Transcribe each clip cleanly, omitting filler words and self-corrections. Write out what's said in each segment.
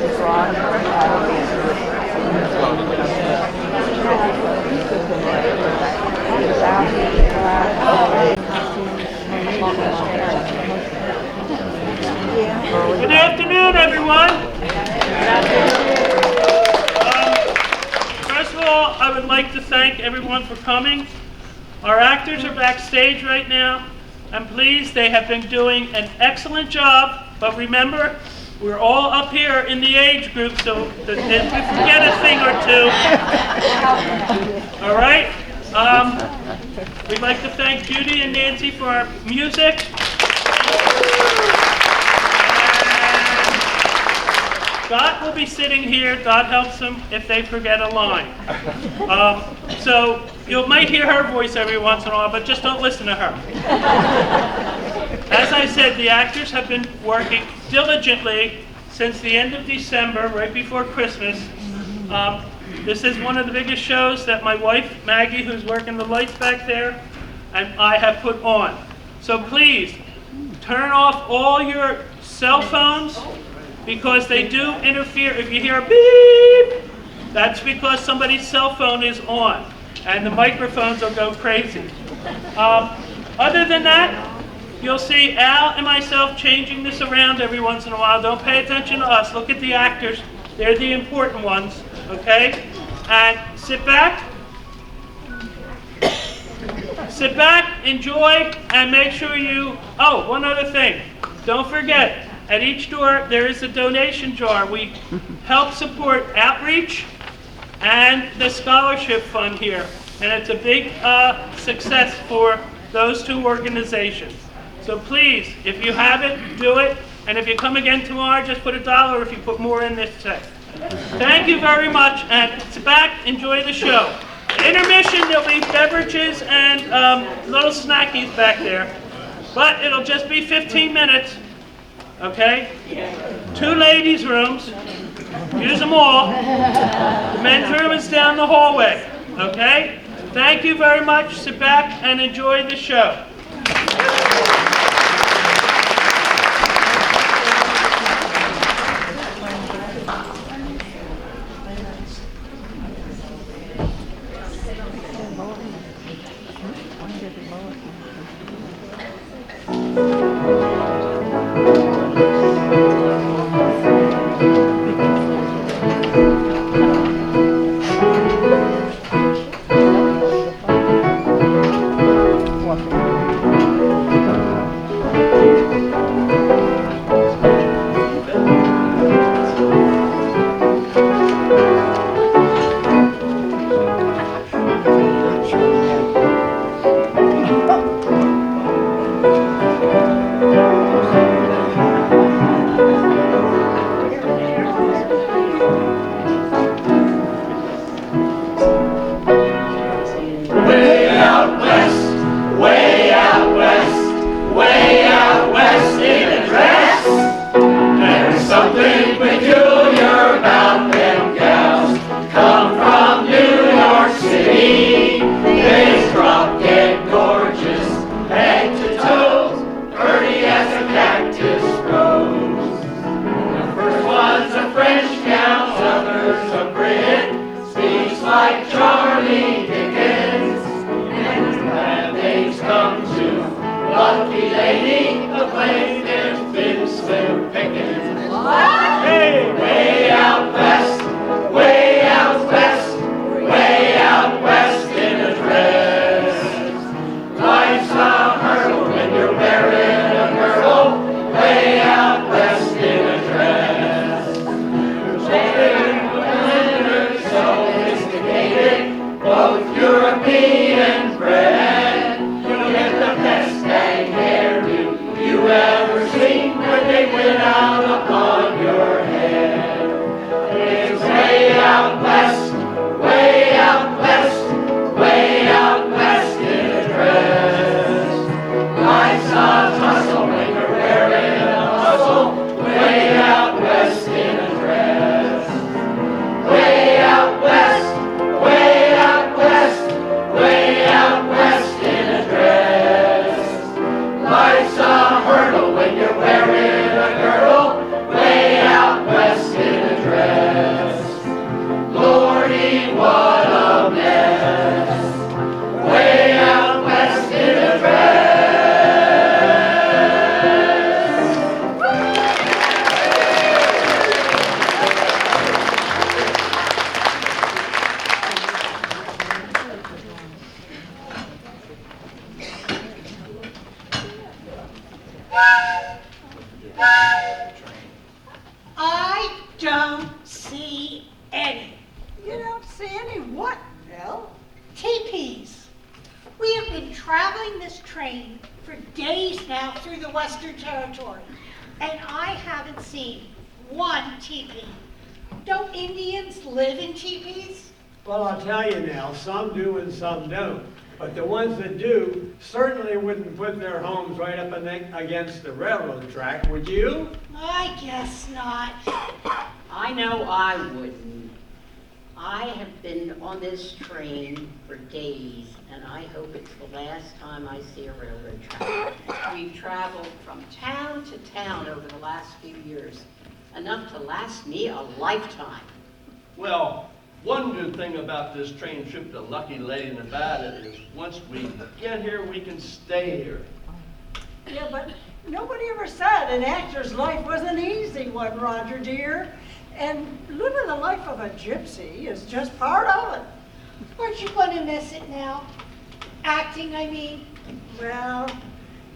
Good afternoon, everyone. First of all, I would like to thank everyone for coming. Our actors are backstage right now, and please, they have been doing an excellent job. But remember, we're all up here in the age group, so if we forget a thing or two. All right? We'd like to thank Judy and Nancy for our music. Dot will be sitting here. Dot helps them if they forget a line. So you might hear her voice every once in a while, but just don't listen to her. As I said, the actors have been working diligently since the end of December, right before Christmas. This is one of the biggest shows that my wife, Maggie, who's working the lights back there, and I have put on. So please, turn off all your cell phones, because they do interfere. If you hear a beep, that's because somebody's cell phone is on, and the microphones will go crazy. Other than that, you'll see Al and myself changing this around every once in a while. Don't pay attention to us. Look at the actors. They're the important ones, okay? And sit back, enjoy, and make sure you... Oh, one other thing. Don't forget, at each door, there is a donation jar. We help support outreach and the scholarship fund here. And it's a big success for those two organizations. So please, if you have it, do it. And if you come again tomorrow, just put $1 if you put more in this check. Thank you very much. And sit back, enjoy the show. Intermission, there'll be beverages and little snackies back there. But it'll just be 15 minutes. Okay? 2 ladies' rooms. Use them all. The men's room is down the hallway. Okay? Thank you very much. Sit back and enjoy the show. Ever seen when they went out upon your traveling this train for days now through the Western Territory, and I haven't seen one teepee. Don't Indians live in teepees? Well, I'll tell you now, some do and some don't. But the ones that do certainly wouldn't put their homes right up against the railroad track, would you? I guess not. I know I wouldn't. I have been on this train for days, and I hope it's the last time I see a railroad track. We've traveled from town to town over the last few years, enough to last me a lifetime. Well, one good thing about this train trip to Lucky Lady, Nevada is once we get here, we can stay here. Yeah, but nobody ever said an actor's life was an easy one, Roger dear. And living the life of a gypsy is just part of it. Aren't you going to miss it now? Acting, I mean. Well,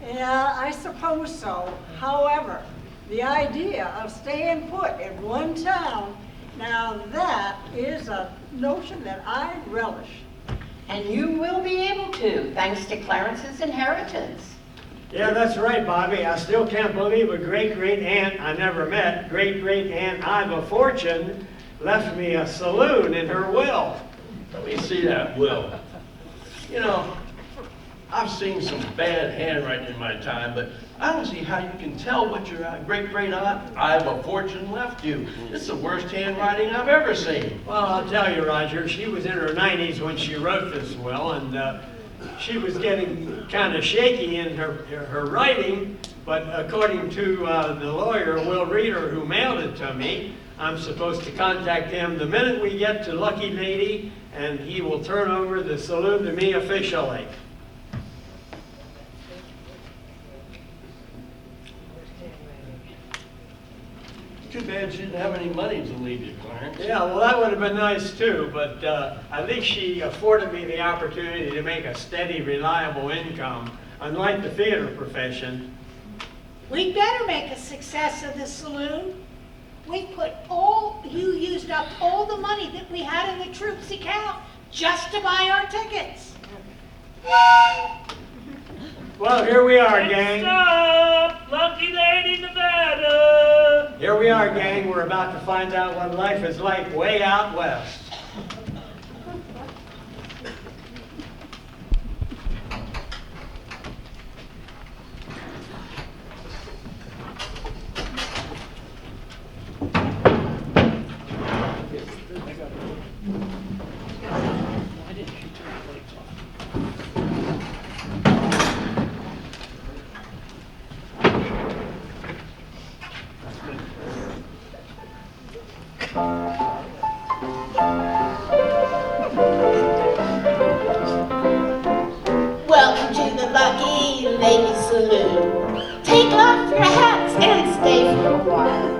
yeah, I suppose so. However, the idea of staying put in one town, now that is a notion that I relish. And you will be able to, thanks to Clarence's inheritance. Yeah, that's right, Bobby. I still can't believe a great-great-aunt I never met, great-great-aunt Iva Fortune, left me a saloon in her will. Let me see that will. You know, I've seen some bad handwriting in my time, but I don't see how you can tell what your great-great-aunt Iva Fortune left you. It's the worst handwriting I've ever seen. Well, I'll tell you, Roger, she was in her 90s when she wrote this will, and she was getting kind of shaky in her writing, but according to the lawyer, Will Reeder, who mailed it to me, I'm supposed to contact him the minute we get to Lucky Lady, and he will turn over the saloon to me officially. Too bad she didn't have any money to leave you, Clarence. Yeah, well, that would have been nice too, but at least she afforded me the opportunity to make a steady, reliable income, unlike the theater profession. We'd better make a success of this saloon. You used up all the money that we had in the troops' account just to buy our tickets. Well, here we are, gang. Stop! Lucky Lady, Nevada! Here we are, gang. We're about to find out what life is like way out west. Welcome to the Lucky Lady Saloon. Take off your hats and stay for a while.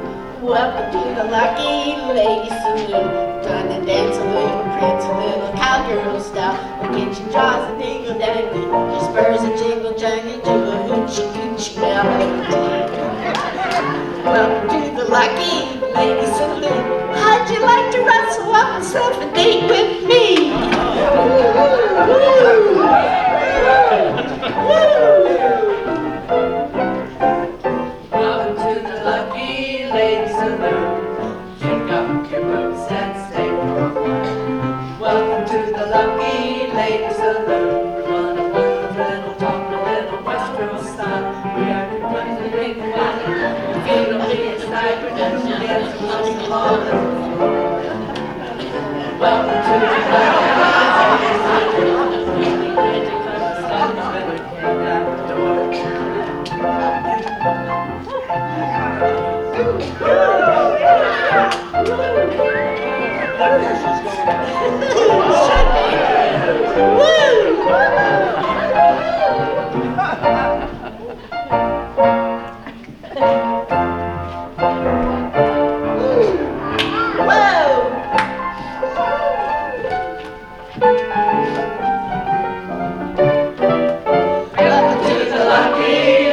Welcome to the Lucky Lady Saloon. Gonna dance a little, prance a little, cowgirl style. We'll get your jaws a dingle dangle, your spurs a jingle jangle to a hoochie coochie melody. Welcome to the Lucky Lady Saloon. How'd you like to rustle up yourself a date with me? Welcome to the Lucky Lady Saloon. Kick up your boots and stay for a while. Welcome to the Lucky Lady Saloon. We're gonna move a little, talk a little Western style. We are going to make a while. The game will be a sniper and we'll dance a little longer. Welcome to the Lucky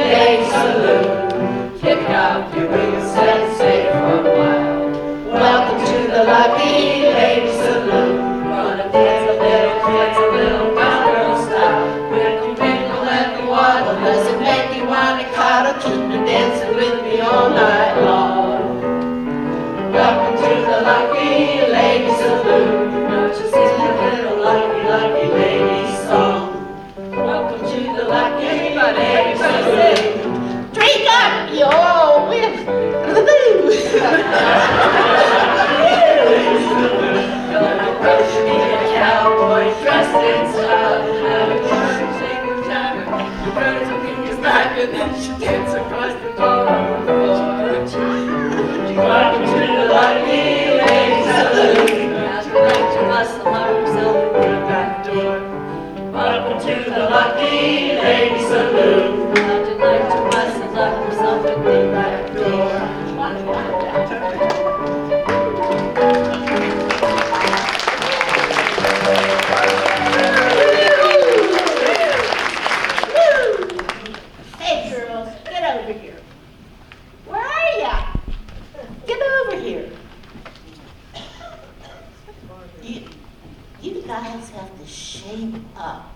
Lady Saloon. Lucky Lady Saloon. all with the boo. Gonna brush me a cowboy dressed in style. Have a party, sing and jam. The birds will be his back and then she gets across the bottom floor. Welcome to the Lucky Lady Saloon. How'd you like to rustle herself through the back door? Welcome to the Lucky Lady Saloon. How'd you like to rustle up herself through the back door? Hey girls, get over here. Where are ya? Get over here. You guys have to shape up.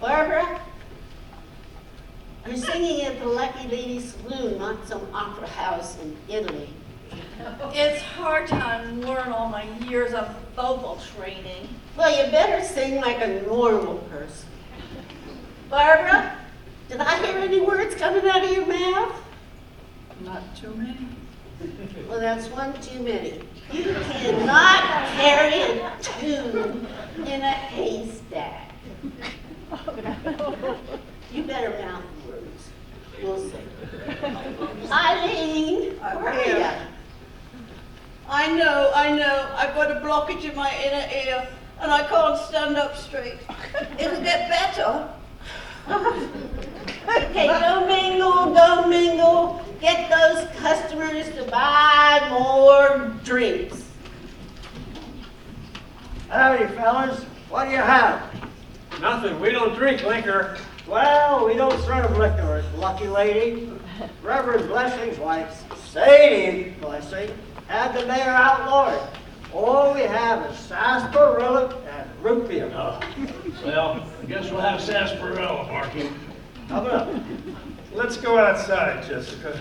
Barbara, you're singing at the Lucky Lady Saloon, not some opera house in Italy. It's hard to unlearn all my years of vocal training. Well, you better sing like a normal person. Barbara, did I hear any words coming out of your mouth? Not too many. Well, that's one too many. You cannot carry a tune in a haystack. You better mouth the words. We'll see. Eileen, where are you? I know. I've got a blockage in my inner ear and I can't stand up straight. It'll get better. Okay, go mingle. Get those customers to buy more drinks. Howdy, fellas. What do you have? Nothing. We don't drink liquor. Well, we don't serve liquor, Lucky Lady. Reverend Blessing's wife, Sadie Blessing, had the mayor outlawed it. All we have is sarsaparilla and root beer. Well, I guess we'll have sarsaparilla, Marky. How about it? Let's go outside, Jessica.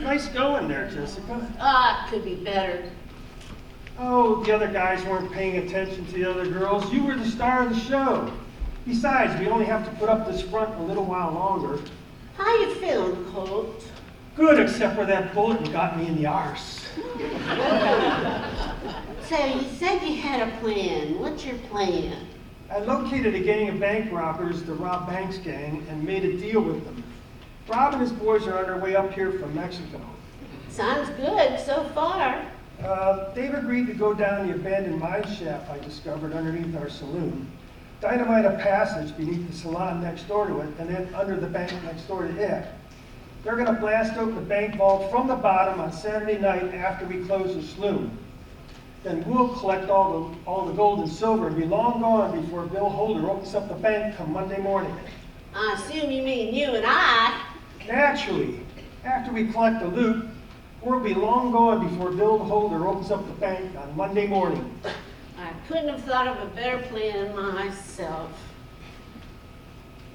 Nice going there, Jessica. Ah, it could be better. Oh, the other guys weren't paying attention to the other girls. You were the star of the show. Besides, we only have to put up this front a little while longer. How you feeling, Colt? Good, except for that bullet got me in the arse. So you said you had a plan. What's your plan? I located a gang of bank robbers, the Rob Banks gang, and made a deal with them. Rob and his boys are on their way up here from Mexico. Sounds good so far. They've agreed to go down the abandoned mine shaft I discovered underneath our saloon, dynamite a passage beneath the salon next door to it, and then under the bank next door to it. They're going to blast open the bank vault from the bottom on Saturday night after we close the saloon. Then we'll collect all the gold and silver and be long gone before Bill Holder opens up the bank come Monday morning. I assume you mean you and I. Naturally, after we collect the loot, we'll be long gone before Bill Holder opens up the bank on Monday morning. I couldn't have thought of a better plan myself.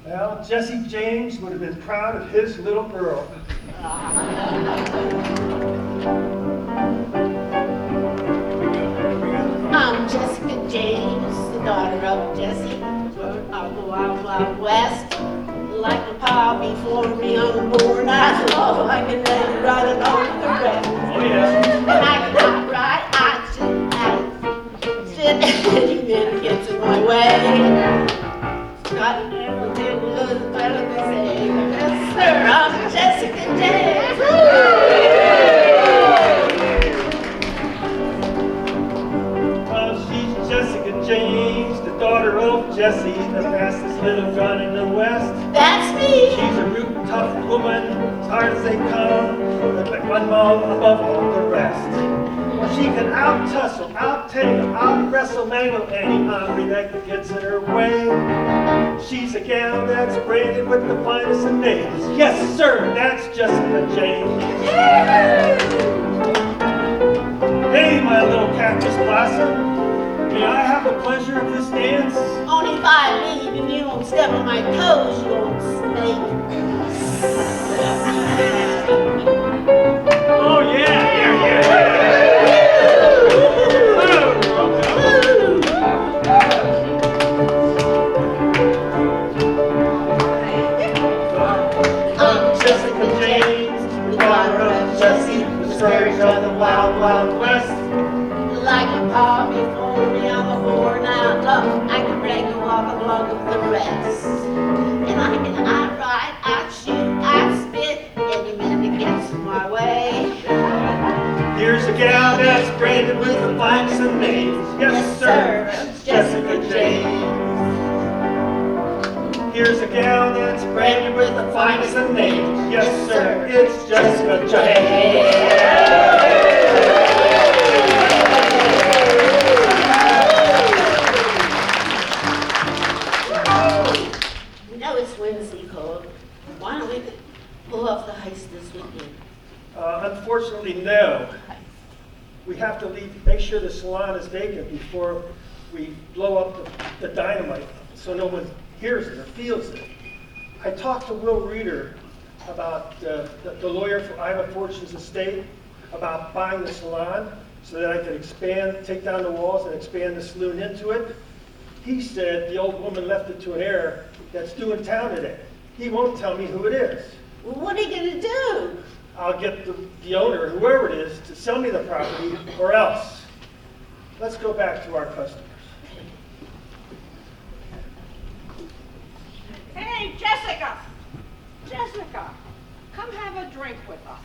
Well, Jesse James would have been proud of his little girl. I'm Jessica James, the daughter of Jesse of the Wild Wild West. Like a pile before me unborn, I know I can lay right along the rest. Oh, yeah. And I cannot right, I sit anything that gets in my way. Got never did was better than say, yes sir, I'm Jessica James. Well, she's Jessica James, the daughter of Jesse, the fastest little gun in the West. That's me. She's a root tough woman, as hard as they come, but one mile above all the rest. She can out-tussle, out-tangle, out-wrestle, mangle any hungry that gets in her way. She's a gal that's branded with the finest of names. Yes, sir, that's Jessica James. Hey, my little cactus blossom, may I have the pleasure of this dance? Only if I leave and you don't step on my toes, you old snake. Oh, yeah. Wild West. Like a paw before me, I'm a born outlaw. I can break and walk along with the rest. And I ride, I shoot, I spit, any man that gets in my way. Here's a gal that's branded with the finest of names. Yes, sir, it's Jessica James. Here's a gal that's branded with the finest of names. Yes, sir, it's Jessica James. You know it's Wednesday, Cole. Why don't we pull off the heist this weekend? Unfortunately, no. We have to make sure the salon is vacant before we blow up the dynamite so no one hears it or feels it. I talked to Will Reeder about the lawyer for Iva Fortune's estate about buying the salon so that I could expand, take down the walls and expand the saloon into it. He said the old woman left it to an heir that's due in town today. He won't tell me who it is. Well, what are you gonna do? I'll get the owner, whoever it is, to sell me the property or else. Let's go back to our customers. Hey, Jessica! Jessica, come have a drink with us.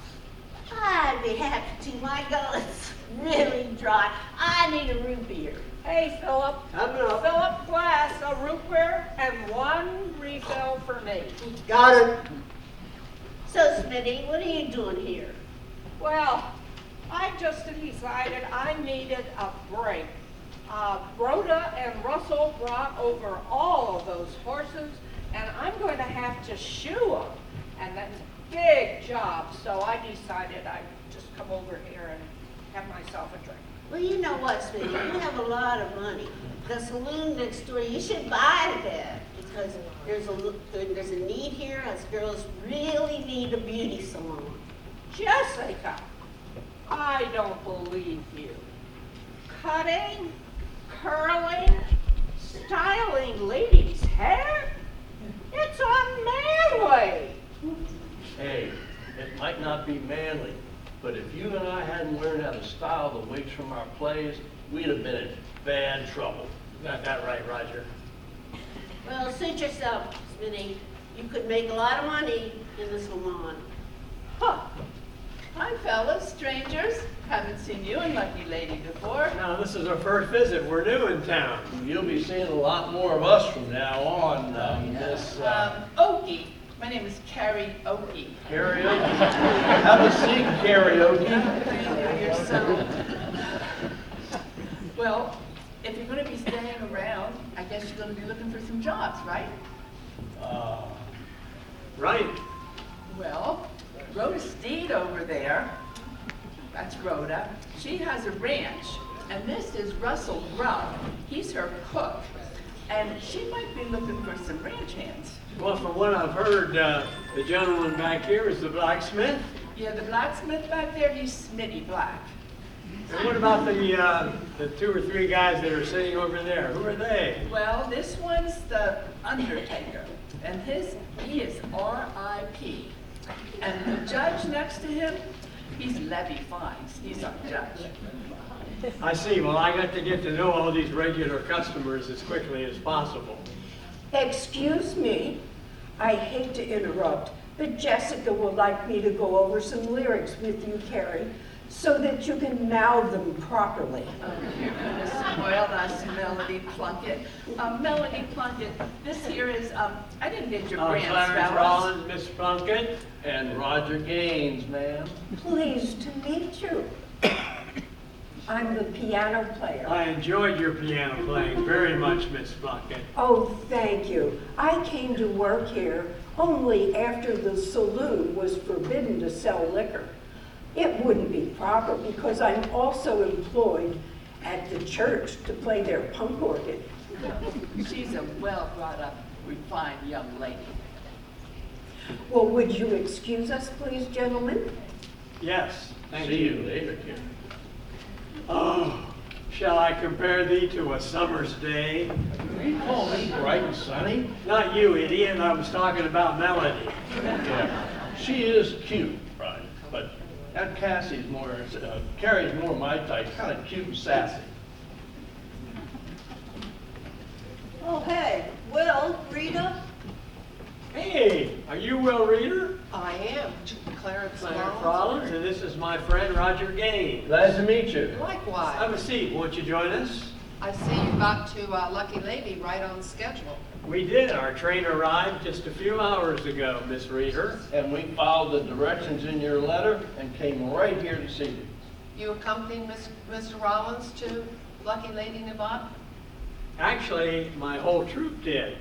I'd be happy to. My gullet's really dry. I need a root beer. Hey, Philip. Coming up. Philip Glass, a root beer and one refill for me. Got it. So, Smitty, what are you doing here? Well, I just decided I needed a break. Rhoda and Russell brought over all of those horses, and I'm going to have to shoe them. And that's a big job, so I decided I'd just come over here and have myself a drink. Well, you know what, Smitty? You have a lot of money. The saloon next door, you should buy that because there's a need here. Us girls really need a beauty salon. Jessica, I don't believe you. Cutting, curling, styling ladies' hair? It's unmanly. Hey, it might not be manly, but if you and I hadn't learned how to style the wigs from our plays, we'd have been in bad trouble. Got that right, Roger. Well, suit yourself, Smitty. You could make a lot of money in the salon. Huh. Hi, fellas, strangers. Haven't seen you and Lucky Lady before. Now, this is our first visit. We're new in town. You'll be seeing a lot more of us from now on, Miss Okie. My name is Carrie Okie. Karaoke. Have a seat, karaoke. You're so... Well, if you're going to be staying around, I guess you're going to be looking for some jobs, right? Right. Well, Rhoda Steed over there, that's Rhoda, she has a ranch, and this is Russell Grubb. He's her cook, and she might be looking for some ranch hands. Well, from what I've heard, the gentleman back here is the blacksmith. Yeah, the blacksmith back there, he's Smitty Black. And what about the 2 or 3 guys that are sitting over there? Who are they? Well, this one's the undertaker, and he is R.I.P. And the judge next to him, he's Levy Fines. He's our judge. I see. Well, I got to get to know all these regular customers as quickly as possible. Excuse me, I hate to interrupt, but Jessica would like me to go over some lyrics with you, Carrie, so that you can mouth them properly. Oh, you're gonna spoil us, Melody Plunkett. Melody Plunkett, this here is, I didn't get your brands, Clarence fellas. Rollins, Miss Plunkett. And Roger Gaines, ma'am. Pleased to meet you. I'm the piano player. I enjoyed your piano playing very much, Miss Plunkett. Oh, thank you. I came to work here only after the saloon was forbidden to sell liquor. It wouldn't be proper because I'm also employed at the church to play their punk organ. She's a well-brought-up, refined young lady. Well, would you excuse us, please, gentlemen? Yes, thank See you. you later, kid. Oh, shall I compare thee to a summer's day? You call me bright and sunny? Not you, idiot. I was talking about Melody. Yeah. She is cute, right? But That Cassie's more, Carrie's more my type, kind of cute and sassy. Oh, hey, Will, Rita? Hey, are you Will Reeder? I am Clarence Clarence Rollins. Rollins, and this is my friend Roger Gaines. Glad to meet you. Have Likewise. a seat, won't you join us? I see you got to Lucky Lady right on schedule. We did. Our train arrived just a few hours ago, Miss Reeder. And we followed the directions in your letter and came right here to see you. You accompanied Mr. Rollins to Lucky Lady Nevada? Actually, my whole troop did.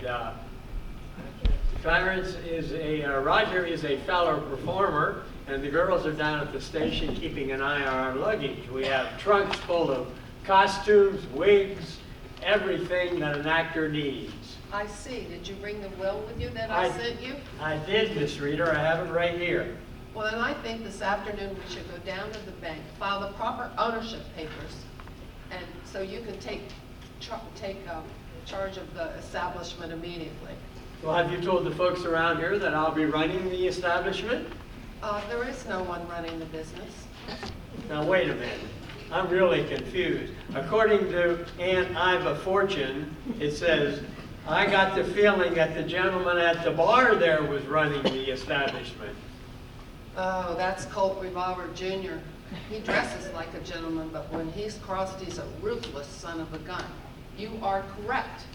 Clarence is Roger is a fellow performer, and the girls are down at the station keeping an eye on our luggage. We have trunks full of costumes, wigs, everything that an actor needs. I see. Did you bring the will with you that I sent you? I did, Miss Reeder. I have it right here. Well, then I think this afternoon we should go down to the bank, file the proper ownership papers, and so you can take charge of the establishment immediately. Well, have you told the folks around here that I'll be running the establishment? There is no one running the business. Now, wait a minute. I'm really confused. According to Aunt Iva Fortune, it says, I got the feeling that the gentleman at the bar there was running the establishment. Oh, that's Colt Revolver Jr. He dresses like a gentleman, but when he's crossed, he's a ruthless son of a gun. You are correct.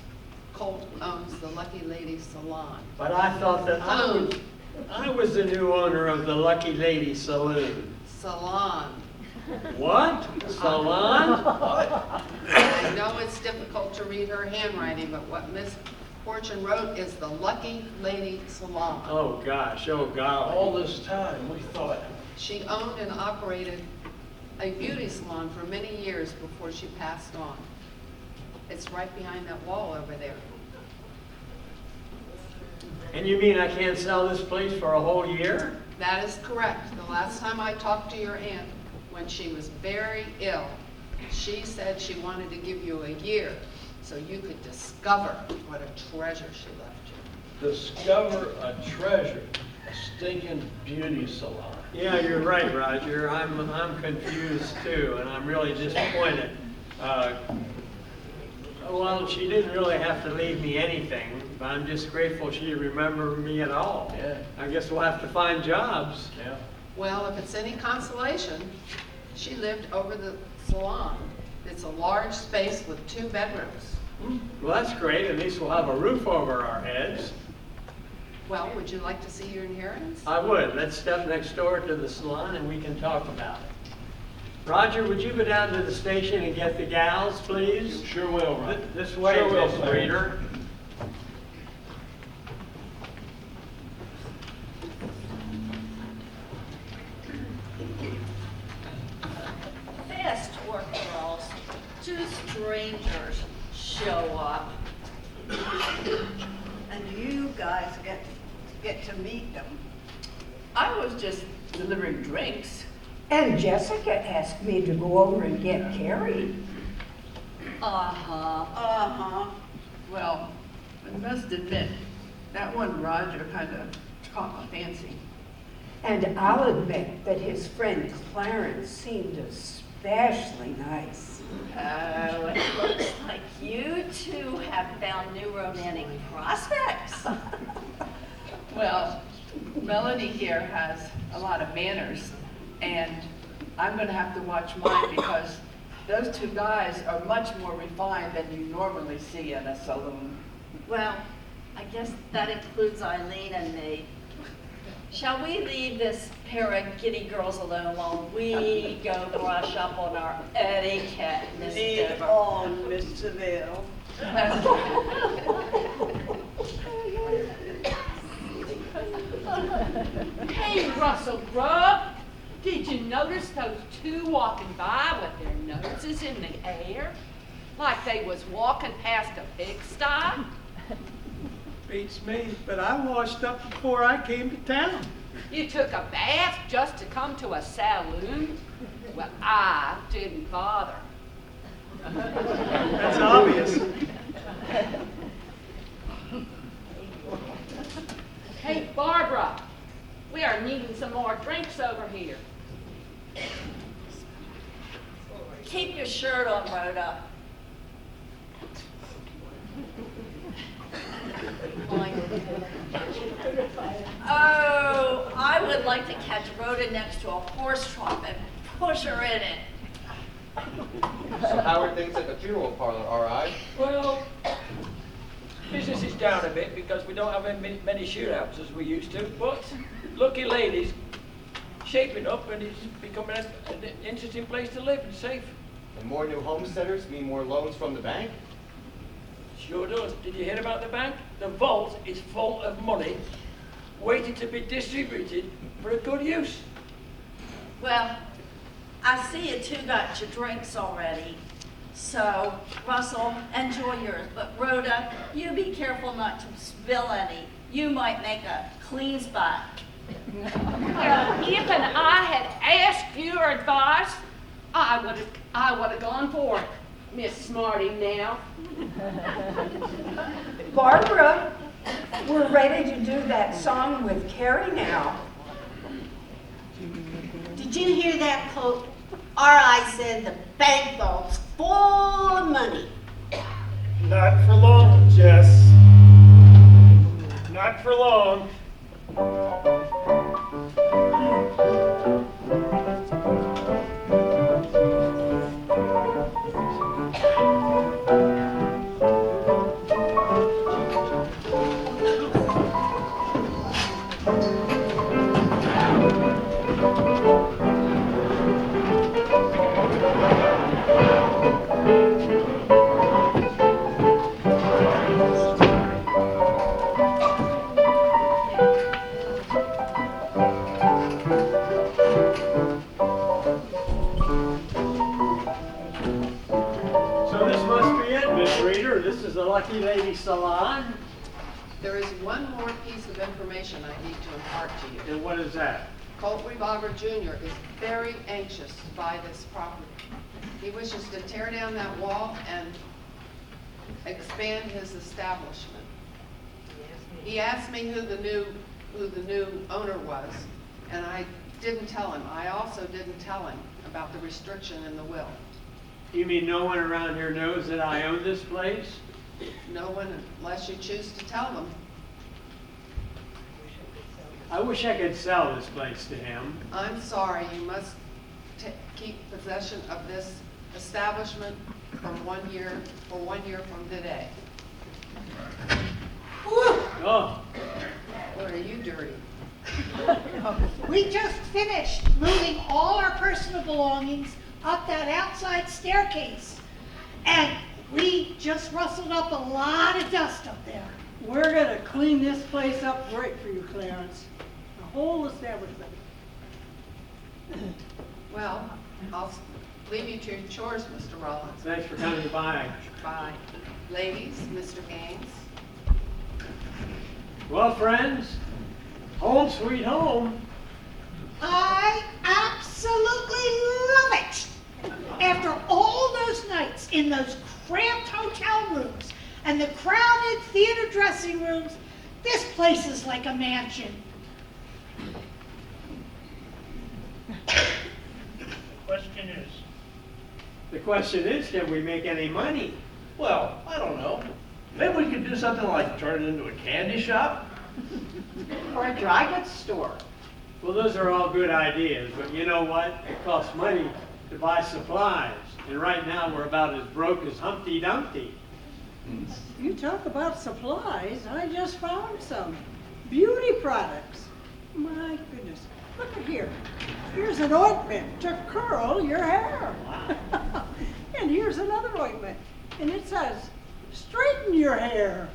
Colt owns the Lucky Lady Salon. But I thought that I was the new owner of the Lucky Lady Saloon. Salon. What? Salon? I know it's difficult to read her handwriting, but what Miss Fortune wrote is the Lucky Lady Salon. Oh, gosh. Oh, golly. All this time, we thought, She owned and operated a beauty salon for many years before she passed on. It's right behind that wall over there. And you mean I can't sell this place for a whole year? That is correct. The last time I talked to your aunt, when she was very ill, she said she wanted to give you a year so you could discover what a treasure she left you. discover a treasure, a stinking beauty salon. Yeah, you're right, Roger. I'm confused too, and I'm really disappointed. Well, she didn't really have to leave me anything, but I'm just grateful she remembered me at all. Yeah. I guess we'll have to find jobs. Yeah. Well, if it's any consolation, she lived over the salon. It's a large space with 2 bedrooms. Well, that's great. At least we'll have a roof over our heads. Well, would you like to see your inheritance? I would. Let's step next door to the salon and we can talk about it. Roger, would you go down to the station and get the gals, please? Sure will, Ron. This way, Sure will, Miss sir. Reeder. Fast work, girls. 2 strangers show up. And you guys get to meet them. I was just delivering drinks. And Jessica asked me to go over and get Carrie. Well, I must admit, that one Roger kind of caught my fancy. And I'll admit that his friend Clarence seemed especially nice. Oh, it looks like you 2 have found new romantic prospects. Well, Melanie here has a lot of manners, and I'm going to have to watch mine because those 2 guys are much more refined than you normally see in a saloon. Well, I guess that includes Eileen and me. Shall we leave this pair of giddy girls alone while we go brush up on our etiquette, Miss Dover? On Miss Seville. Hey, Russell Grubb, did you notice those 2 walking by with their noses in the air? Like they was walking past a pigsty? Beats me, but I washed up before I came to town. You took a bath just to come to a saloon? Well, I didn't bother. That's obvious. Hey, Barbara, we are needing some more drinks over here. like to catch Rhoda next to a horse trough and push her in it. So how are things at the funeral parlor, all right? Well, business is down a bit because we don't have many shootouts as we used to, but Lucky Lady's shaping up and it's becoming an interesting place to live and safe. And more new homesteaders mean more loans from the bank? Sure does. Did you hear about the bank? The vault is full of money waiting to be distributed for a good use. Well, I see you two got your drinks already. So, Russell, enjoy yours. But Rhoda, you be careful not to spill any. You might make a clean spot. Well, if I had asked your advice, I would have gone for it, Miss Smarty now. Barbara, we're ready to do that song with Carrie now. Did you hear that, Colt? R.I. said the bank vault's full of money. Not for long, Jess. Not for long. So this must be it, Miss Reader. This is the Lucky Lady Salon. There is one more piece of information I need to impart to you. And what is that? Colt Revolver Jr. is very anxious to buy this property. He wishes to tear down that wall and expand his establishment. He asked me who the new owner was, and I didn't tell him. I also didn't tell him about the restriction in the will. You mean no one around here knows that I own this place? No one, unless you choose to tell them. I wish I could sell this place to him. I'm sorry, you must keep possession of this establishment for 1 year from today. Oh, What are you dirty? We just finished moving all our personal belongings up that outside staircase. And we just rustled up a lot of dust up there. We're gonna clean this place up great for you, Clarence. The whole establishment. Well, I'll leave you to your chores, Mr. Rollins. thanks for coming by. Bye. Ladies, Mr. Gaines. Well, friends, home sweet home. I absolutely love it. After all those nights in those cramped hotel rooms and the crowded theater dressing rooms, this place is like a mansion. The question is, can we make any money? Well, I don't know. Maybe we could do something like turn it into a candy shop? Or a dry goods store. Well, those are all good ideas, but you know what? It costs money to buy supplies, and right now we're about as broke as Humpty Dumpty. You talk about supplies, I just found some. Beauty products. My goodness, look at here. Here's an ointment to curl your hair. And here's another ointment, and it says, straighten your hair.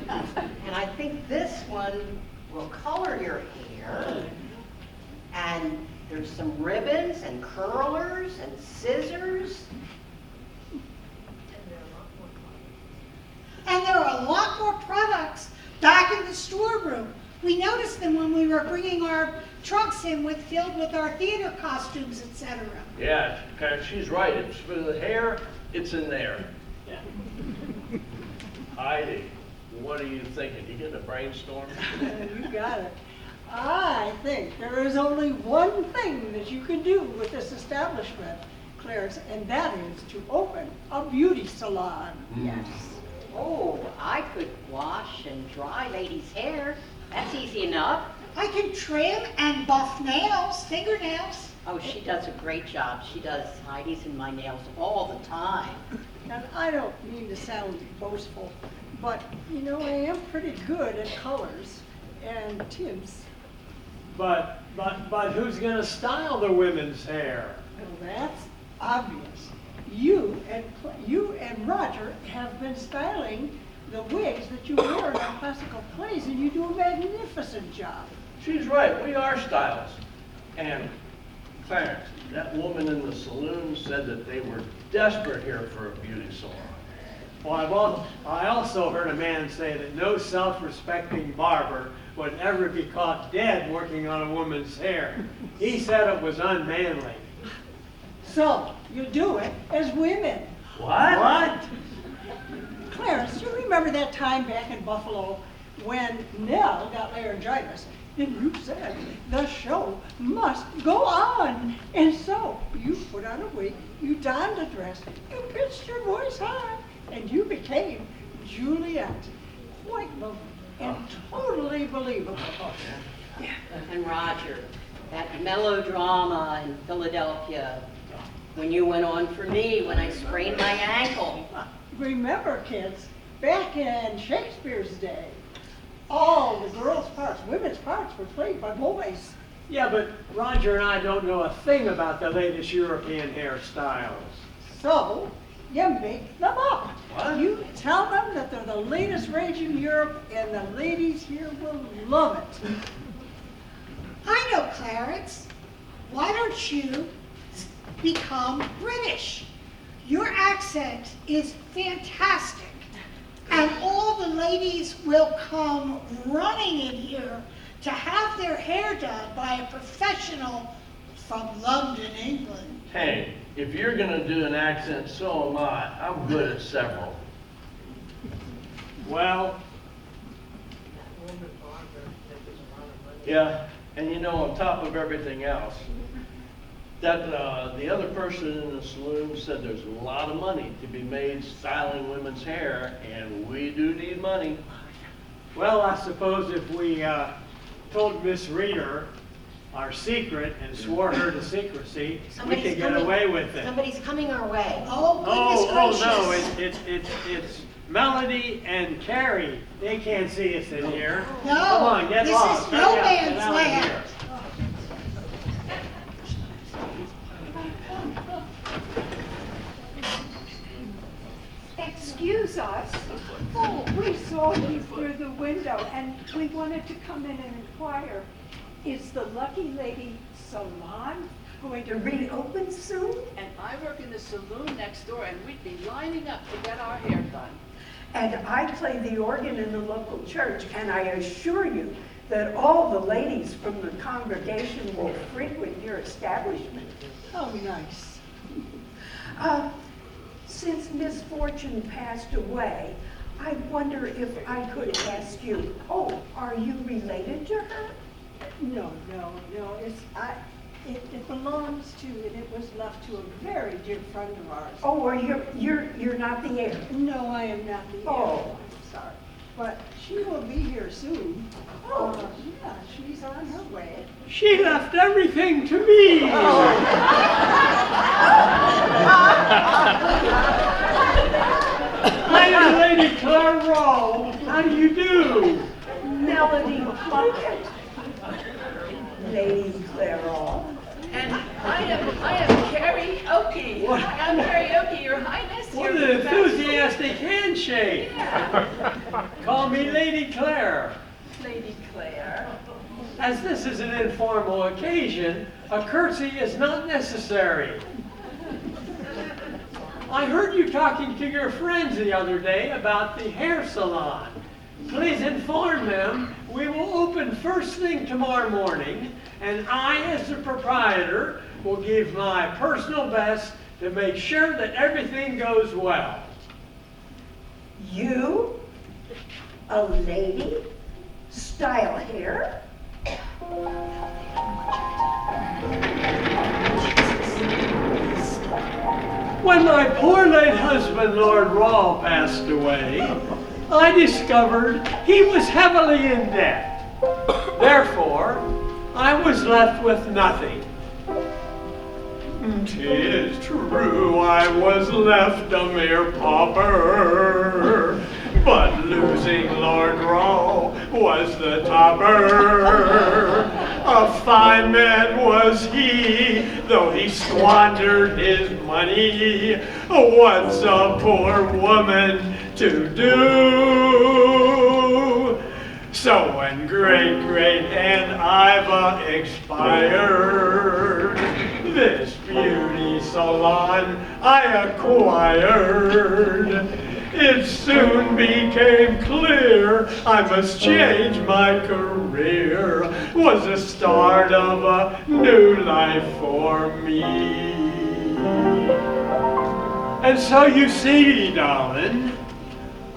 And I think this one will color your hair. And there's some ribbons and curlers and scissors. And there are a lot more products back in the storeroom. We noticed them when we were bringing our trunks in filled with our theater costumes, etc. Yeah, she's right. It's for the hair, it's in there. Yeah. Heidi, what are you thinking? You getting a brainstorm? You got it. I think there is only one thing that you can do with this establishment, Clarence, and that is to open a beauty salon. Yes. Oh, I could wash and dry ladies' hair. That's easy enough. I can trim and buff nails, fingernails. Oh, she does a great job. She does Heidi's and my nails all the time. And I don't mean to sound boastful, but you know, I am pretty good at colors and tints. But who's gonna style the women's hair? Well, that's obvious. You and Roger have been styling the wigs that you wear in our classical plays, and you do a magnificent job. She's right, we are stylists. And Clarence, that woman in the saloon said that they were desperate here for a beauty salon. Well, I also heard a man say that no self-respecting barber would ever be caught dead working on a woman's hair. He said it was unmanly. So, you do it as women. What? Clarence, you remember that time back in Buffalo when Nell got laryngitis? And you said the show must go on. And so you put on a wig, you donned a dress, you pitched your voice high, and you became Juliet. Quite lovely and totally believable. And Roger, that melodrama in Philadelphia, when you went on for me when I sprained my ankle. Remember, kids, back in Shakespeare's day, all the girls' parts, women's parts were played by boys. Yeah, but Roger and I don't know a thing about the latest European hairstyles. So, you make them up. What? You tell them that they're the latest rage in Europe, and the ladies here will love it. I know, Clarence. Why don't you become British? Your accent is fantastic. And all the ladies will come running in here to have their hair done by a professional from London, England. Hey, if you're gonna do an accent, so am I. I'm good at several. Well, Yeah, and you know, on top of everything else, that the other person in the saloon said there's a lot of money to be made styling women's hair, and we do need money. well, I suppose if we told Miss Reader our secret and swore her to secrecy, we could get away with it. Somebody's coming our way. Oh, goodness Oh, gracious. no, it's Melody and Carrie. They can't see us in here. No, Come on, get this lost. is no Hurry up, man's get out of land. here. Excuse us. Oh, we saw you through the window and we wanted to come in and inquire. Is the Lucky Lady Salon going to reopen soon? And I work in the saloon next door, and we'd be lining up to get our hair done. And I play the organ in the local church, and I assure you that all the ladies from the congregation will frequent your establishment. Oh, nice. Since Miss Fortune passed away, I wonder if I could ask you, are you related to her? No. It belongs to, and it was left to a very dear friend of ours. Oh, or you're not the heir? No, I am not the heir. Oh. I'm sorry. But she will be here soon. Oh. Yeah, she's on her way. She left everything to me. I am Lady Claire Rawl. How do you do? Melody Plunkett. Lady Clairol. And I am karaoke. What? I'm karaoke, Your Highness. What Your an enthusiastic handshake. Call me Lady Claire. Lady Claire. As this is an informal occasion, a curtsy is not necessary. I heard you talking to your friends the other day about the hair salon. Please inform them we will open first thing tomorrow morning, and I, as the proprietor, will give my personal best to make sure that everything goes well. You, a lady, style hair? When my poor late husband, Lord Rawl, passed away, I discovered he was heavily in debt. Therefore, I was left with nothing. 'Tis true I was left a mere pauper, but losing Lord Raw was the topper. A fine man was he, though he squandered his money. What's a poor woman to do? So when great Aunt Iva expired, this beauty salon I acquired. It soon became clear I must change my career. Was the start of a new life for me. And so you see, darling,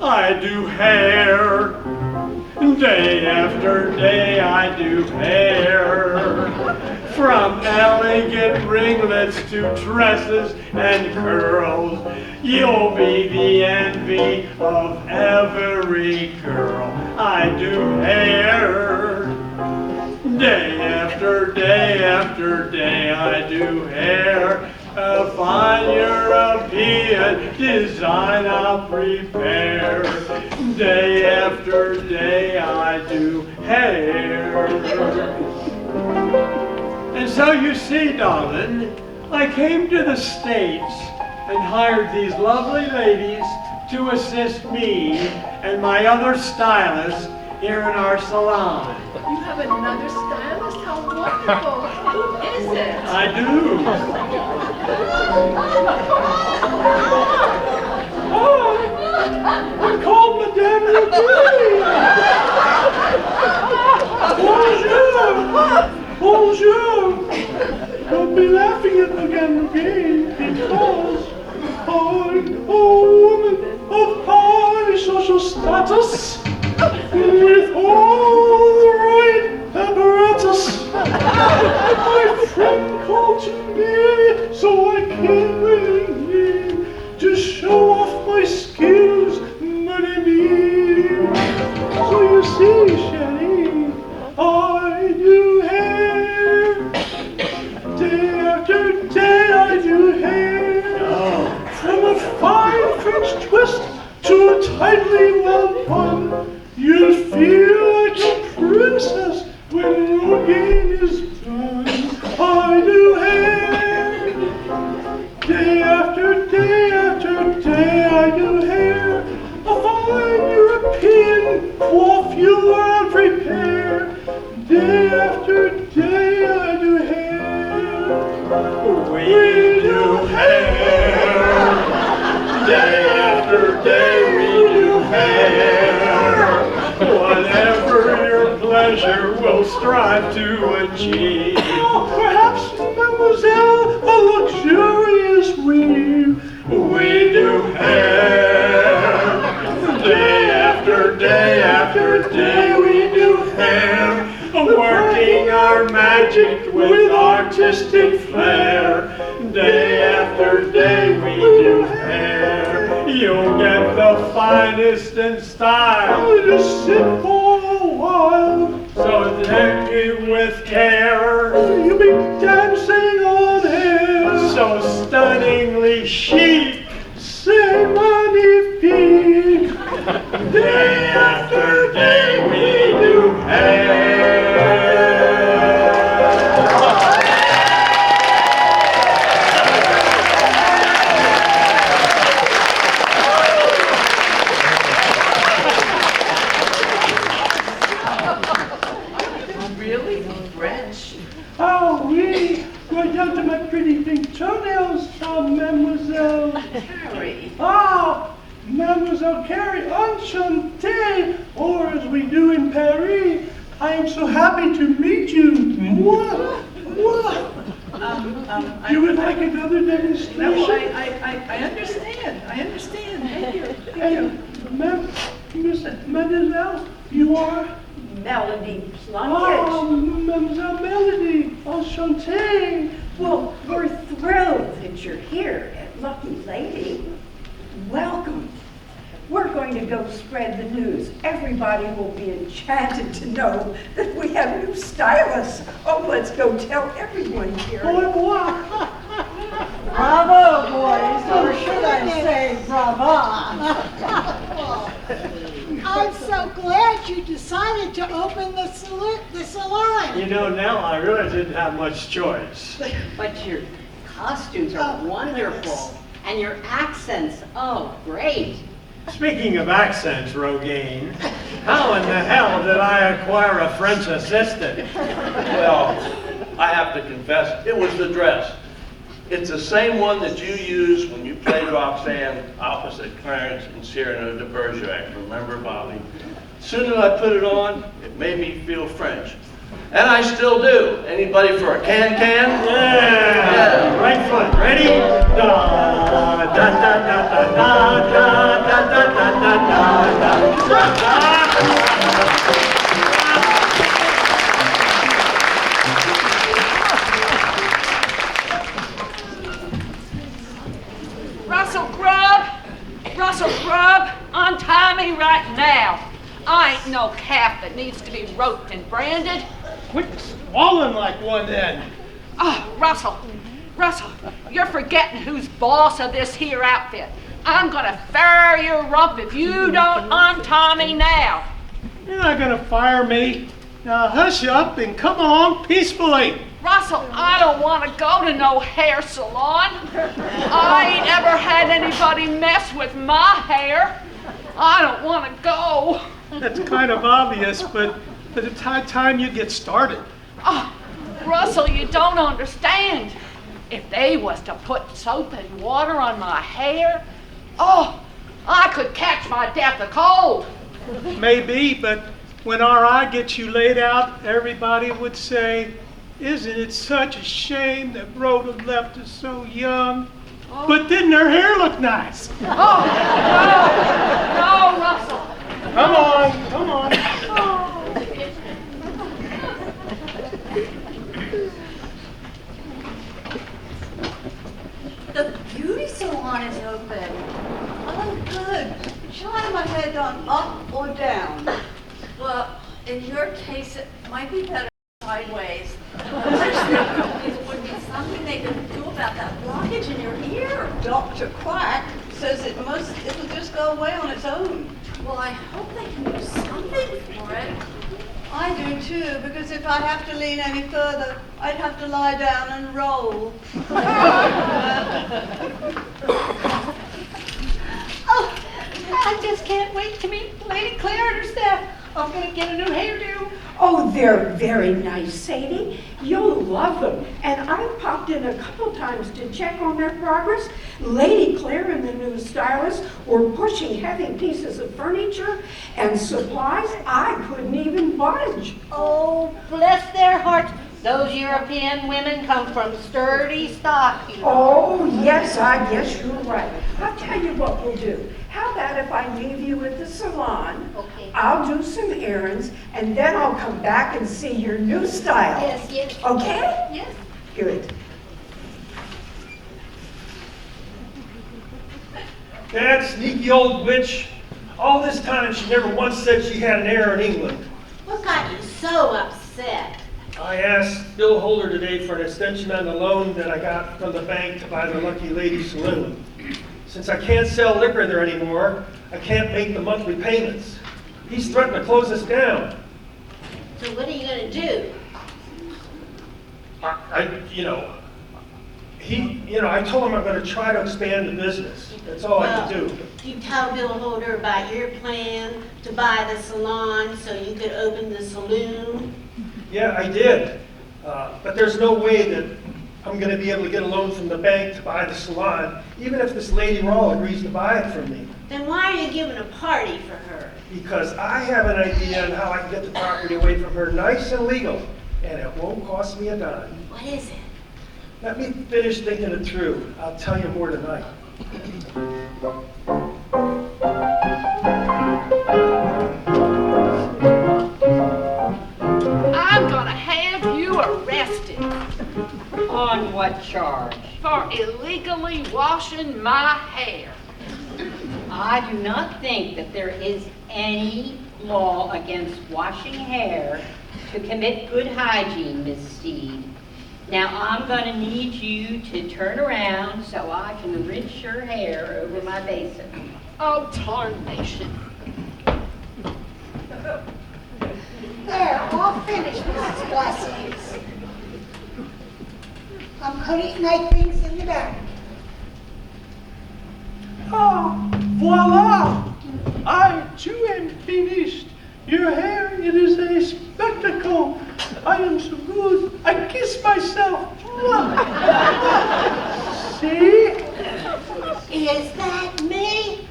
I do hair. Day after day I do hair. From elegant ringlets to tresses and curls, you'll be the envy of every girl. I do hair. Day after day after day I do hair. A fine European design I'll prepare. Day after day I do hair. And so you see, darling, I came to the States and hired these lovely ladies to assist me and my other stylists here in our salon. You have another stylist? How wonderful. Who is it? I do. I'm called Madame Louise. Bonjour. Bonjour. Don't be laughing at Madame Louise because I'm a woman of high social status with all the right apparatus. My friend called to me, so I came willingly to show off my skills, mon ami. So you see, Shelley, I do hair. Day after day I do hair. From a fine French twist to a tightly well bun, you'll feel like a princess when Rogaine is done. I do hair. Day after day after day I do hair. A fine European coiffure I'll prepare. Day after day I do hair. We do hair. Day after day we do hair. Whatever your pleasure will strive to achieve. Perhaps, mademoiselle, a luxurious weave. We do hair. Day after day after day we do hair. Working our magic with artistic flair. Day after day we do hair. You'll get the finest in style. Just sit for a while. So take it with care. You'll be dancing on air. So stunningly chic. C'est magnifique. Day after day we do hair. Really? French? Oh, oui. Right down to my pretty pink toenails, mademoiselle. Harry. Ah, Mademoiselle Carrie, enchantée, or as we do in Paris, I am so happy to meet you. Mwah, mwah. You would like another demonstration? No, I understand. I understand. Thank you. Thank you. Mademoiselle, you are? Melody Oh, Plunkett. Mademoiselle Melody, enchantée. Well, we're thrilled that you're here at Lucky Lady. Welcome. We're going to go spread the news. Everybody will be enchanted to know that we have new stylists. Oh, let's go tell everyone here. Bravo, boys, or should I say brava? I'm so glad you decided to open the salon. You know, now I really didn't have much choice. But your costumes are Oh, wonderful. goodness. And your accents, oh, great. Speaking of accents, Rogaine, how in the hell did I acquire a French assistant? Well, I have to confess, it was the dress. It's the same one that you used when you played Roxanne opposite Clarence in Cyrano de Bergerac. Remember, Bobby? As soon as I put it on, it made me feel French. And I still do. Anybody for a can-can? Yeah! Right foot, ready? Da da da da da da da da da da da da. Russell Grubb, untie me right now. I ain't no calf that needs to be roped and branded. Quit swallowing like one then. Oh, Russell, you're forgetting who's boss of this here outfit. I'm gonna fire your rump if you don't untie me now. You're not gonna fire me. Now hush up and come on peacefully. Russell, I don't want to go to no hair salon. I ain't ever had anybody mess with my hair. I don't want to go. That's kind of obvious, but it's high time you get started. Oh, Russell, you don't understand. If they was to put soap and water on my hair, oh, I could catch my death of cold. Maybe, but when our eye gets you laid out, everybody would say, "Isn't it such a shame that Rhoda left us so young?" Oh. But didn't her hair look nice? Oh, no, Russell. Come on, come on. The beauty salon is open. Oh, good. Shall I have my head done up or down? Well, in your case, it might be better sideways. It would be something they could do about that blockage in your ear. Dr. Quack says it'll just go away on its own. Well, I hope they can do something for it. I do too, because if I have to lean any further, I'd have to lie down and roll. Oh, I just can't wait to meet Lady Claire and her staff. I'm gonna get a new hairdo. Oh, they're very nice, Sadie. You'll love them. And I've popped in a couple times to check on their progress. Lady Claire and the new stylist were pushing heavy pieces of furniture and supplies. I couldn't even budge. Oh, bless their hearts. Those European women come from sturdy stock, you know. Oh, yes, I guess you're right. I'll tell you what we'll do. How about if I leave you at the salon? Okay. I'll do some errands, and then I'll come back and see your new style. Yes. Okay? Yes. Good. That sneaky old witch. All this time she never once said she had an heir in England. What got you so upset? I asked Bill Holder today for an extension on the loan that I got from the bank to buy the Lucky Lady Saloon. Since I can't sell liquor there anymore, I can't make the monthly payments. He's threatened to close us down. So what are you gonna do? I told him I'm gonna try to expand the business. That's all I can do. You tell Bill Holder about your plan to buy the salon so you could open the saloon? Yeah, I did. But there's no way that I'm going to be able to get a loan from the bank to buy the salon, even if this Lady Rawl agrees to buy it from me. Then why are you giving a party for her? Because I have an idea on how I can get the property away from her nice and legal, and it won't cost me a dime. What is it? Let me finish thinking it through. I'll tell you more tonight. I'm gonna have you arrested. On what charge? For illegally washing my hair. I do not think that there is any law against washing hair to commit good hygiene, Miss Steed. Now, I'm going to need you to turn around so I can rinse your hair over my basin. Oh, tarnation. There, all finished, Mrs. Blessings. I'm putting my things in the bag. Ah, voila! I too am finished. Your hair, it is a spectacle. I am so good. I kiss myself. See? Is that me?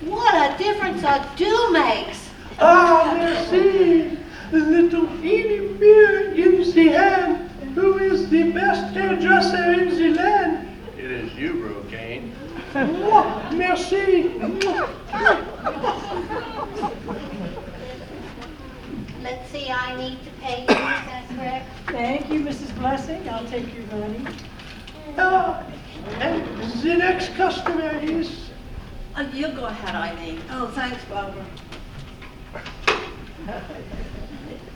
What a difference a do makes. Ah, merci. The little teeny beer in the hand. Who is the best hairdresser in the land? It is you, Brocane. Merci. Let's see, I need to pay you, is that correct? Thank you, Mrs. Blessing. I'll take your money. And the next customer is... You go ahead, Eileen. Oh, thanks, Barbara.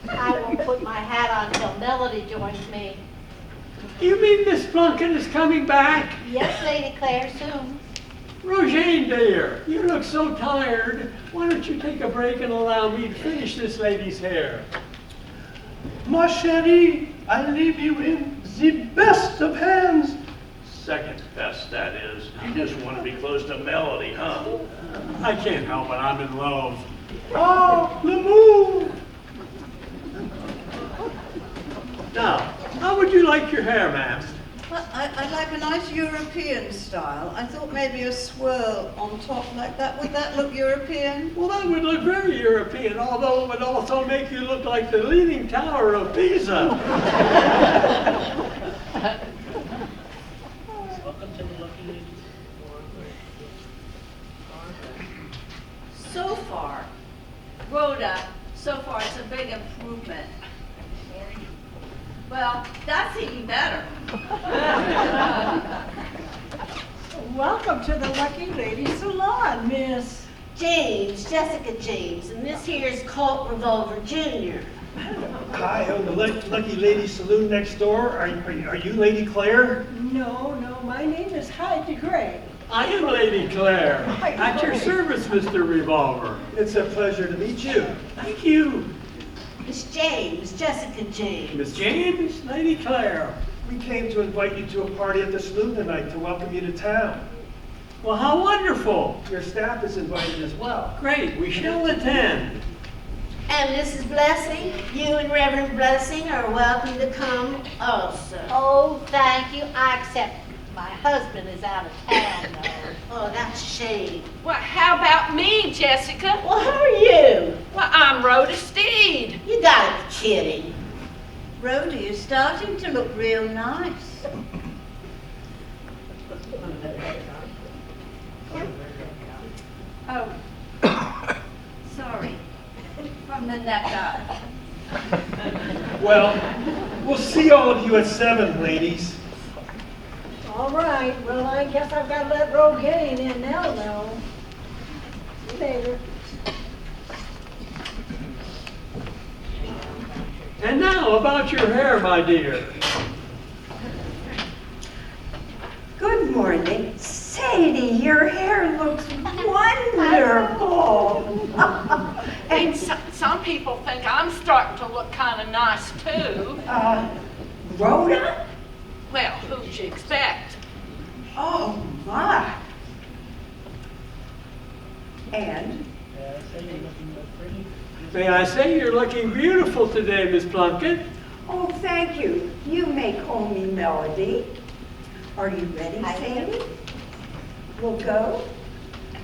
I won't put my hat on till Melody joins me. You mean Miss Plunkett is coming back? Yes, Lady Claire, soon. Roseanne, dear, you look so tired. Why don't you take a break and allow me to finish this lady's hair? Ma chérie, I leave you in the best of hands. Second best, that is. You just want to be close to Melody, huh? I can't help it, I'm in love. Oh, l'amour! Now, how would you like your hair, ma'am? Well, I'd like a nice European style. I thought maybe a swirl on top like that. Would that look European? Well, that would look very European, although it would also make you look like the Leaning Tower of Pisa. So far, Rhoda, so far it's a big improvement. Well, that's even better. Welcome to the Lucky Lady Salon, Miss. James, Jessica James, and this here's Colt Revolver Jr. Hi, I'm the Lucky Lady Saloon next door. Are you Lady Claire? No, my name is Heidi Gray. I am Lady Claire. At your service, Mr. Revolver. It's a pleasure to meet you. Thank you. Miss James, Jessica James. Miss James, Lady Claire. We came to invite you to a party at the saloon tonight to welcome you to town. Well, how wonderful. Your staff is invited as well. Great, we shall attend. And Mrs. Blessing, you and Reverend Blessing are welcome to come also. Oh, thank you. I accept. My husband is out of town, though. Oh, that's a shame. Well, how about me, Jessica? Well, who are you? Well, I'm Rhoda Steed. You gotta be kidding. Rhoda, you're starting to look real nice. Oh, sorry, from the neck up. Well, we'll see all of you at 7, ladies. All right, well, I guess I've got to let Rogaine in now, though. See you later. And now, about your hair, my dear. Good morning. Sadie, your hair looks wonderful. And some people think I'm starting to look kind of nice, too. Rhoda? Well, who'd you expect? Oh, my. And? May I say you're looking beautiful today, Miss Plunkett? Oh, thank you. You may call me Melody. Are you ready, Sadie? We'll go.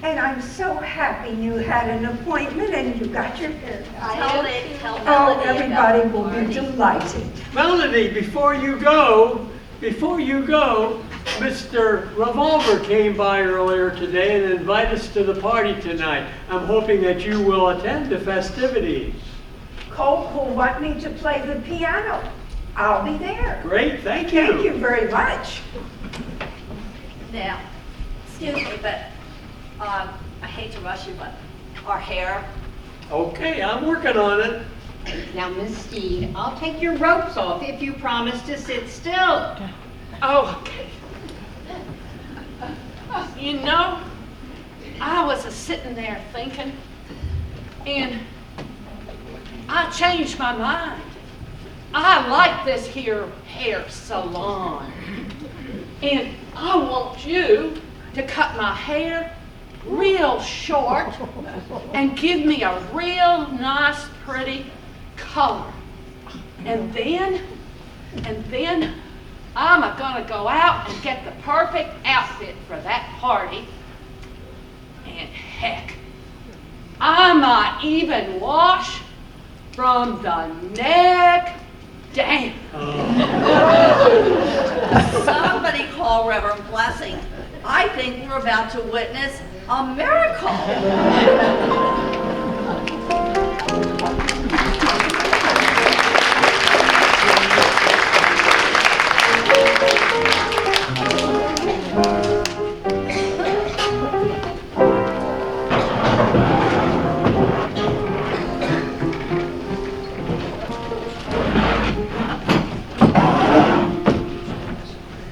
And I'm so happy you had an appointment and you got your hair done. Tell Oh, Melody everybody about the will be party. delighted. Melody, before you go, Mr. Revolver came by earlier today and invited us to the party tonight. I'm hoping that you will attend the festivities. Colt will want me to play the piano. I'll be there. Great, thank you. Thank you very much. Now, excuse me, but I hate to rush you, but our hair. Okay, I'm working on it. Now, Miss Steed, I'll take your ropes off if you promise to sit still. Oh, okay. You know, I was sitting there thinking, and I changed my mind. I like this here hair salon. And I want you to cut my hair real short and give me a real nice, pretty color. And then I'm gonna go out and get the perfect outfit for that party. And heck, I might even wash from the neck down. Somebody call Reverend Blessing. I think we're about to witness a miracle.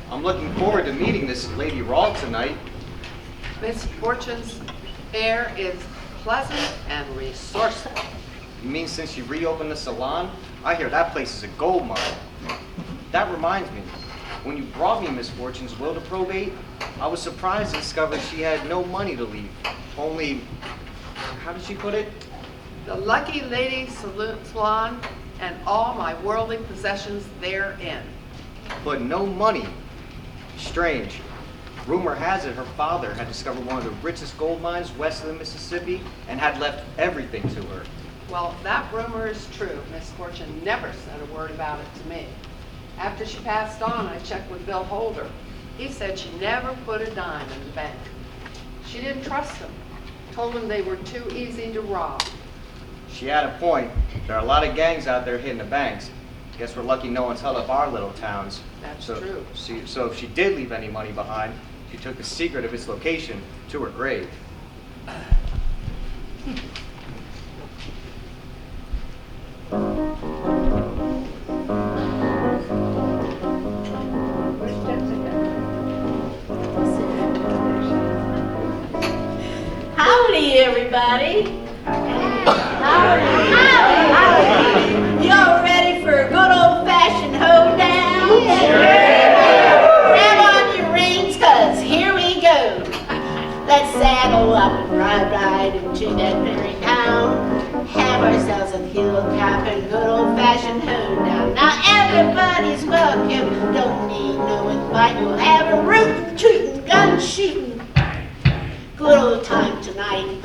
I'm looking forward to meeting this Lady Rawl tonight. Miss Fortune's hair is pleasant and resourceful. You mean since you reopened the salon? I hear that place is a gold mine. That reminds me, when you brought me Miss Fortune's will to probate, I was surprised to discover she had no money to leave. Only, how did she put it? The lucky lady salon and all my worldly possessions therein. But no money. Strange. Rumor has it her father had discovered one of the richest gold mines west of the Mississippi and had left everything to her. Well, that rumor is true. Miss Fortune never said a word about it to me. After she passed on, I checked with Bill Holder. He said she never put a dime in the bank. She didn't trust them. Told them they were too easy to rob. She had a point. There are a lot of gangs out there hitting the banks. Guess we're lucky no one's held up our little towns. That's so, true. So if she did leave any money behind, she took the secret of its location to her grave. Howdy, everybody. Howdy. Y'all ready for a good old-fashioned hoedown? Grab on your reins, cause here we go. Let's saddle up and ride into that very town. Have ourselves a hilltop and good old-fashioned hoedown. Now everybody's welcome, don't need no invite. We'll have a rootin', tootin', gun shootin'. Good old time tonight.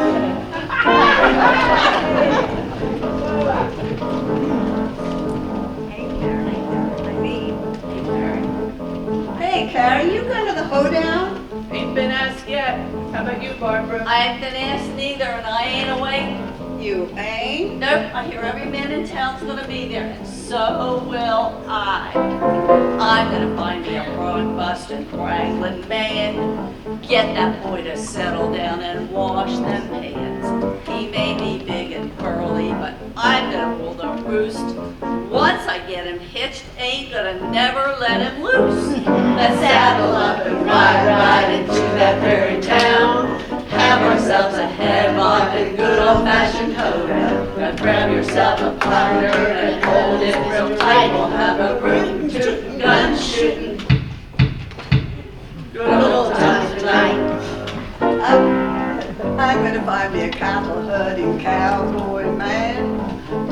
Hey, Carrie, you going to the hoedown? Ain't been asked yet. How about you, Barbara? I ain't been asked neither, and I ain't awake. You ain't? Nope, I hear every man in town's gonna be there, and so will I. I'm gonna find me a broad-busted Wrangling man. Get that boy to settle down and wash them pants. He may be big and burly, but I'm gonna rule the roost. Once I get him hitched, ain't gonna never let him loose. Let's saddle up and ride into that very town. Have ourselves a headlock and good old-fashioned hoedown. Now grab yourself a partner and hold it real tight. We'll have a rootin', tootin', gun shootin'. Good old times tonight. I'm going to find me a cattle herding cowboy man.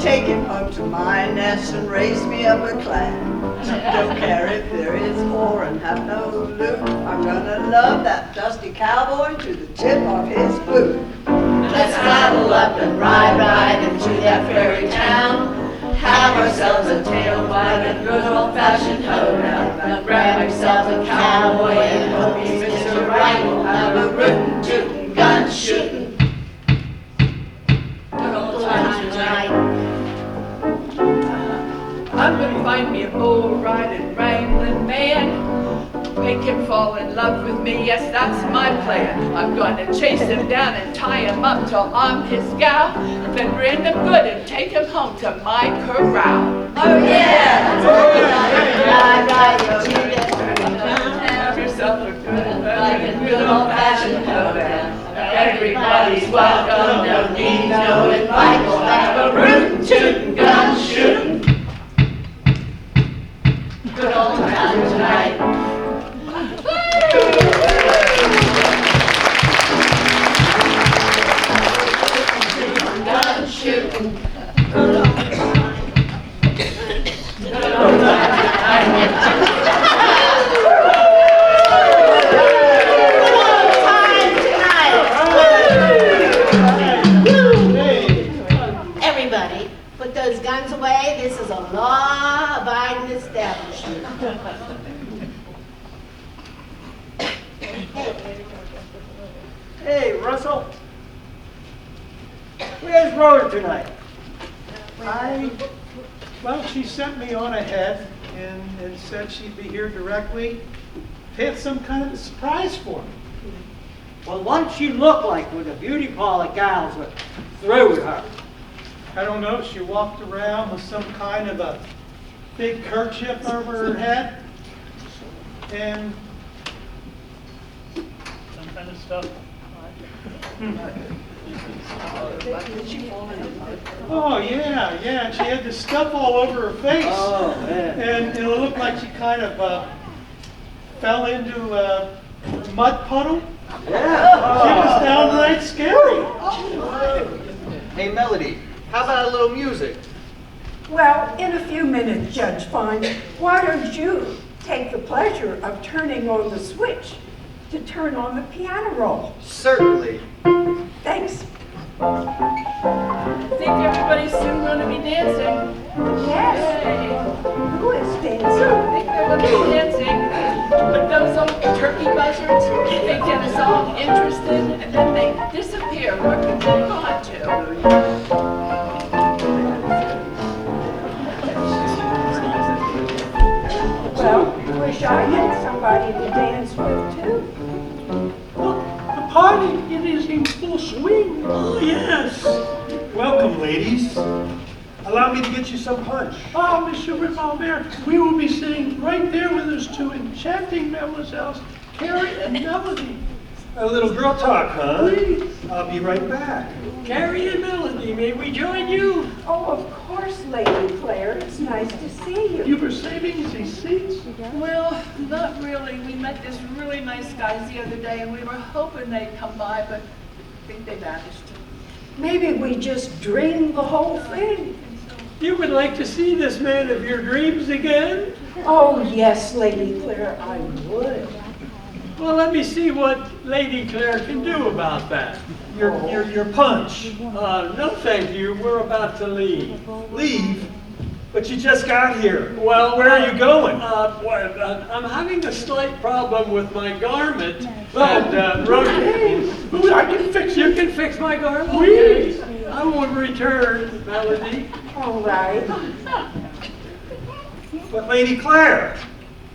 Take him home to my nest and raise me up a clan. Don't care if there is poor and have no loot. I'm gonna love that dusty cowboy to the tip of his boot. Let's saddle up and ride into that fairy town. Have ourselves a tail wagon, good old-fashioned hoedown. Now grab yourself a cowboy and hope he fits her right. We'll have a rootin', tootin', gun shootin'. Good old times tonight. I'm gonna find me a bull riding Wrangling man. Make him fall in love with me, yes, that's my plan. I'm gonna chase him down and tie him up till I'm his gal. Then brand him good and take him home to my corral. Oh yeah! Have yourself a good old-fashioned hoedown. Everybody's welcome, no need no advice. Have a rootin' tootin' gun shootin'. Good old time tonight. Gun shootin'. Good old time Everybody, put those guns away. This is a law-abiding establishment. Hey, Russell. Where's Rhoda tonight? Well, she sent me on ahead and said she'd be here directly. Had some kind of a surprise for me. Well, what she looked like when the beauty parlor gals were through with her? I don't know, she walked around with some kind of a big kerchief over her head. And some kind of stuff. Oh, yeah, she had this stuff all over her face. Oh, man. And it looked like she kind of fell into a mud puddle. Yeah. She was downright scary. Hey, Melody, how about a little music? Well, in a few minutes, Judge Fine, why don't you take the pleasure of turning on the switch to turn on the piano roll? Certainly. Thanks. I think everybody's soon gonna be dancing. Yes. Yay. Who is I dancing? think they're gonna be dancing. But those old turkey buzzards, they get us all interested and then they disappear. Where could they have gone to? Well, wish I had somebody to dance with, too. The party, it is in full swing. Oh, yes. Welcome, ladies. Allow me to get you some punch. Oh, Monsieur Revolver, we will be sitting right there with those two enchanting mademoiselles, Carrie and Melody. A little girl talk, huh? Please. I'll be right back. Carrie and Melody, may we join you? Oh, of course, Lady Claire. It's nice to see you. You were saving these seats? Well, not really. We met these really nice guys the other day and we were hoping they'd come by, but I think they vanished. Maybe we just dreamed the whole thing. You would like to see this man of your dreams again? Oh, yes, Lady Claire, I would. Well, let me see what Lady Claire can do about that. Your punch. No, thank you. We're about to leave. Leave? But you just got here. Well, where are you going? I'm having a slight problem with my garment. Oh. And Rosie, I can fix you it. can fix my garment. Please. I will return, Melody. All right. But Lady Claire.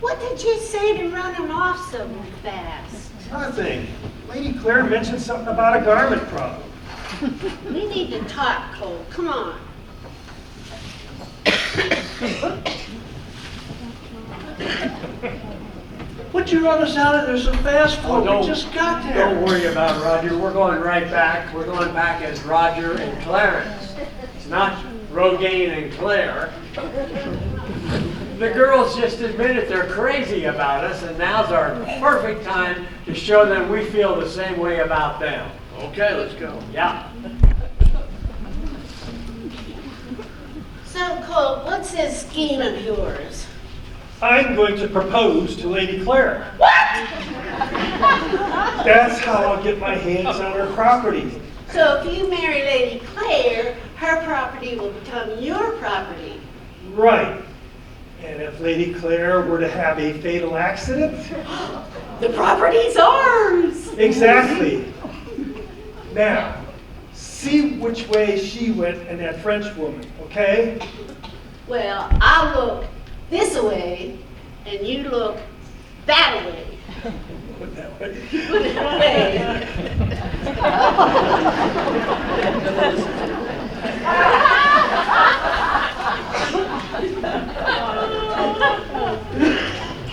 What did you say to running off so fast? Nothing. Lady Claire mentioned something about a garment problem. We need to talk, Cole. Come on. What'd you run us out of there so fast for? We just got there. Don't worry about it, Roger. We're going right back. We're going back as Roger and Clarence. It's not Rogaine and Claire. The girls just admitted they're crazy about us, and now's our perfect time to show them we feel the same way about them. Okay, let's go. Yeah. So, Cole, what's this scheme of yours? I'm going to propose to Lady Claire. What? That's how I'll get my hands on her property. So if you marry Lady Claire, her property will become your property. Right. And if Lady Claire were to have a fatal accident? The property's ours. Exactly. Now, see which way she went and that French woman, okay? Well, I'll look this way, and you look that away. Put that way. Put it away.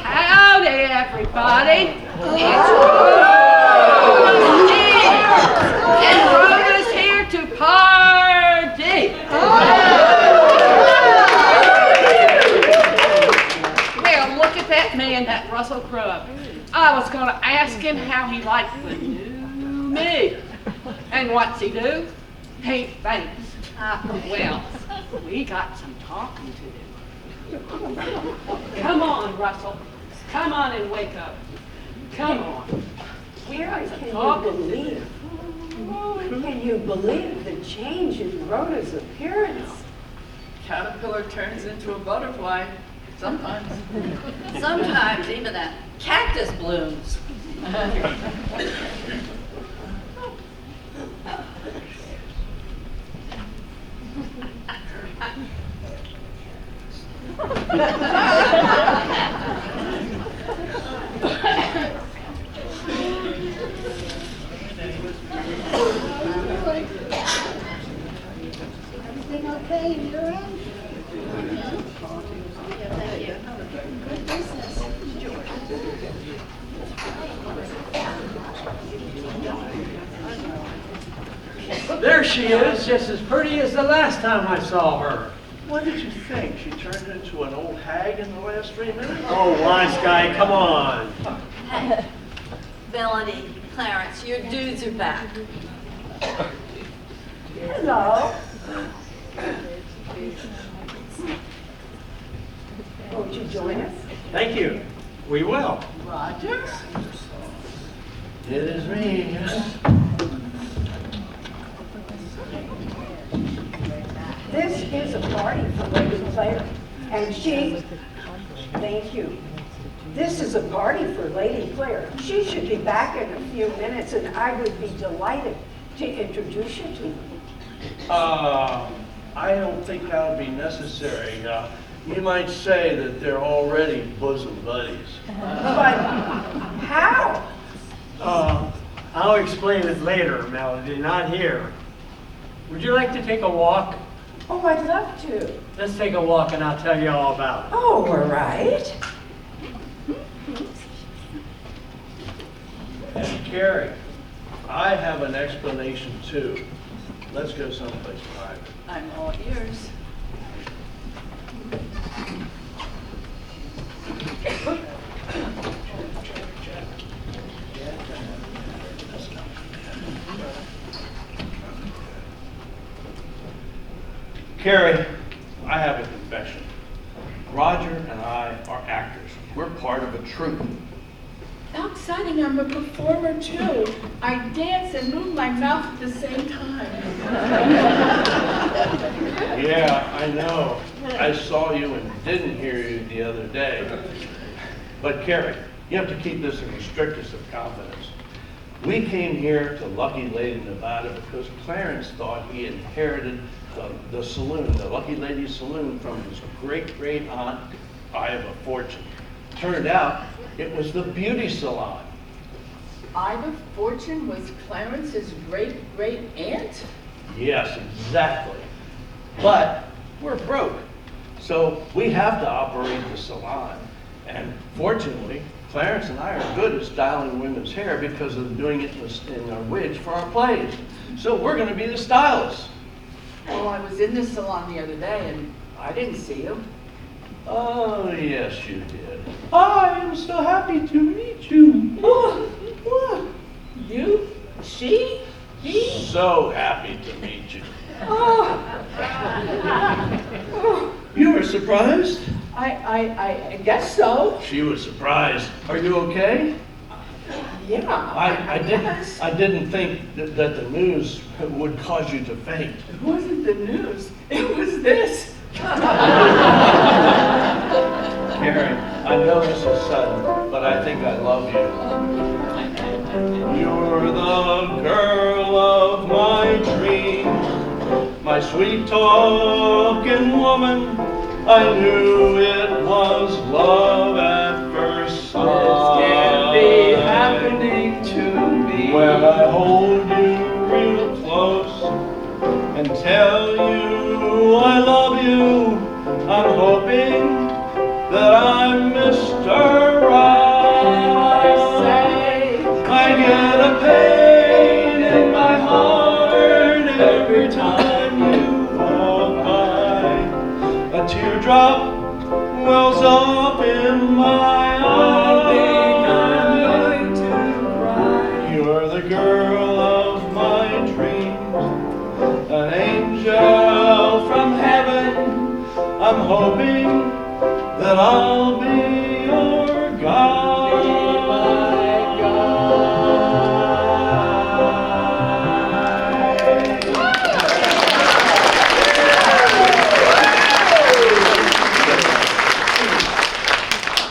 Howdy, everybody. It's Rose and Rhoda's here to party. Well, look at that man, that Russell Crowe. I was going to ask him how he liked the new me. And what's he do? He thinks. Well, we got some talking to do. Come on, Russell. Come on and wake up. Come on. Where Got some can you talking to believe? Can you believe the change in Rhoda's appearance? Caterpillar turns into a butterfly, sometimes. Sometimes even a cactus blooms. Everything okay in your end? Good business. There she is, just as pretty as the last time I saw her. What did you think? She turned into an old hag in the last 3 minutes? Oh, wise guy, come on. Hey, Melanie, Clarence, your dudes are back. Hello. Won't you join us? Thank you. We will. Roger? It is me. This is a party for Lady Claire, and she, thank you. This is a party for Lady Claire. She should be back in a few minutes, and I would be delighted to introduce you to her. I don't think that would be necessary. You might say that they're already bosom buddies. But how? I'll explain it later, Melody, not here. Would you like to take a walk? Oh, I'd love to. Let's take a walk and I'll tell you all about it. Oh, all right. And Carrie, I have an explanation too. Let's go someplace private. I'm all ears. Carrie, I have a confession. Roger and I are actors. We're part of a troupe. How exciting, I'm a performer too. I dance and move my mouth at the same time. Yeah, I know. I saw you and didn't hear you the other day. But Carrie, you have to keep this in the strictest of confidence. We came here to Lucky Lady, Nevada because Clarence thought he inherited the saloon, the Lucky Lady Saloon, from his great-great aunt, Ida Fortune. Turned out it was the beauty salon. Ida Fortune was Clarence's great-great-aunt? Yes, exactly. But we're broke, so we have to operate the salon. And fortunately, Clarence and I are good at styling women's hair because of doing it in our wigs for our plays. So we're going to be the stylists. Oh, I was in the salon the other day and I didn't see you. Oh, yes, you did. I am so happy to meet you. Oh, you? She? He? So happy to meet you. Oh. You were surprised? I guess so. She was surprised. Are you okay? Yeah. I didn't think that the news would cause you to faint. It wasn't the news. It was this. Karen, I know this is sudden, but I think I love you. You're the girl of my dreams, my sweet talking woman. I knew it was love at first sight. tell you I love you. I'm hoping that I'm Mr. Right. I get a pain in my heart every time you walk by. A teardrop wells up in my eye. I'm going to cry. You're the girl of my dreams, an angel from heaven. I'm hoping that I'll be your guide. Be my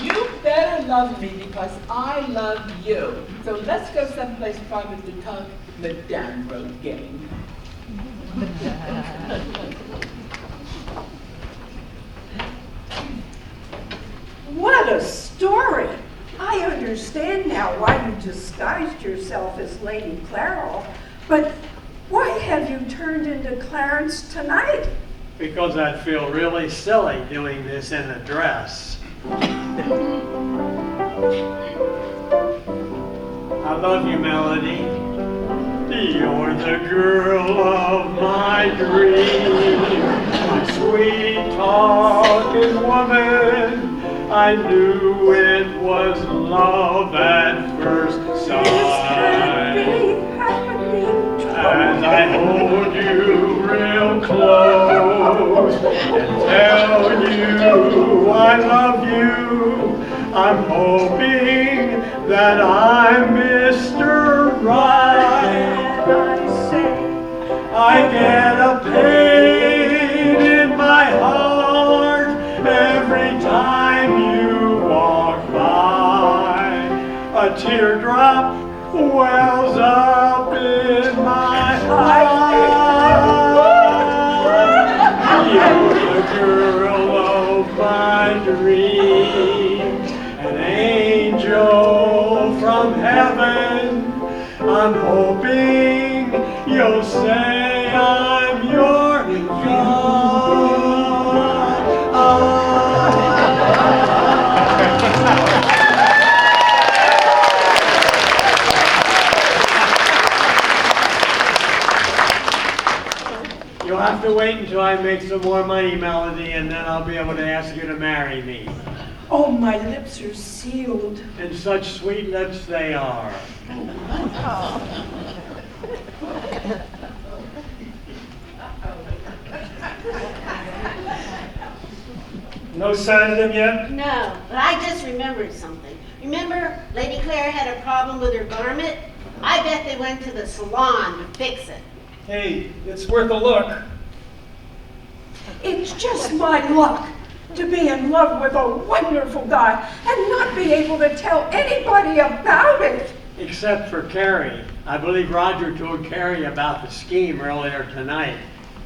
You better love me because I love you. So let's go someplace private to talk, Madame Rogaine. What a story! I understand now why you disguised yourself as Lady Clairol, but why have you turned into Clarence tonight? Because I'd feel really silly doing this in a dress. I love you, Melody. You're the girl of my dreams, my sweet talking woman. I knew it was love at first sight. As I hold you real close and tell you I love you, I'm hoping that I'm Mr. Right. I get a pain in my heart every time you walk by. A teardrop wells up in my eye. You're the girl of my dreams, an angel from heaven. I'm hoping you'll say I'm your You'll have to wait until I make some more money, Melody, and then I'll be able to ask you to marry me. Oh, my lips are sealed. And such sweet lips they are. No sign of them yet? No, but I just remembered something. Remember Lady Claire had a problem with her garment? I bet they went to the salon to fix it. Hey, it's worth a look. It's just my luck to be in love with a wonderful guy and not be able to tell anybody about it. Except for Carrie. I believe Roger told Carrie about the scheme earlier tonight.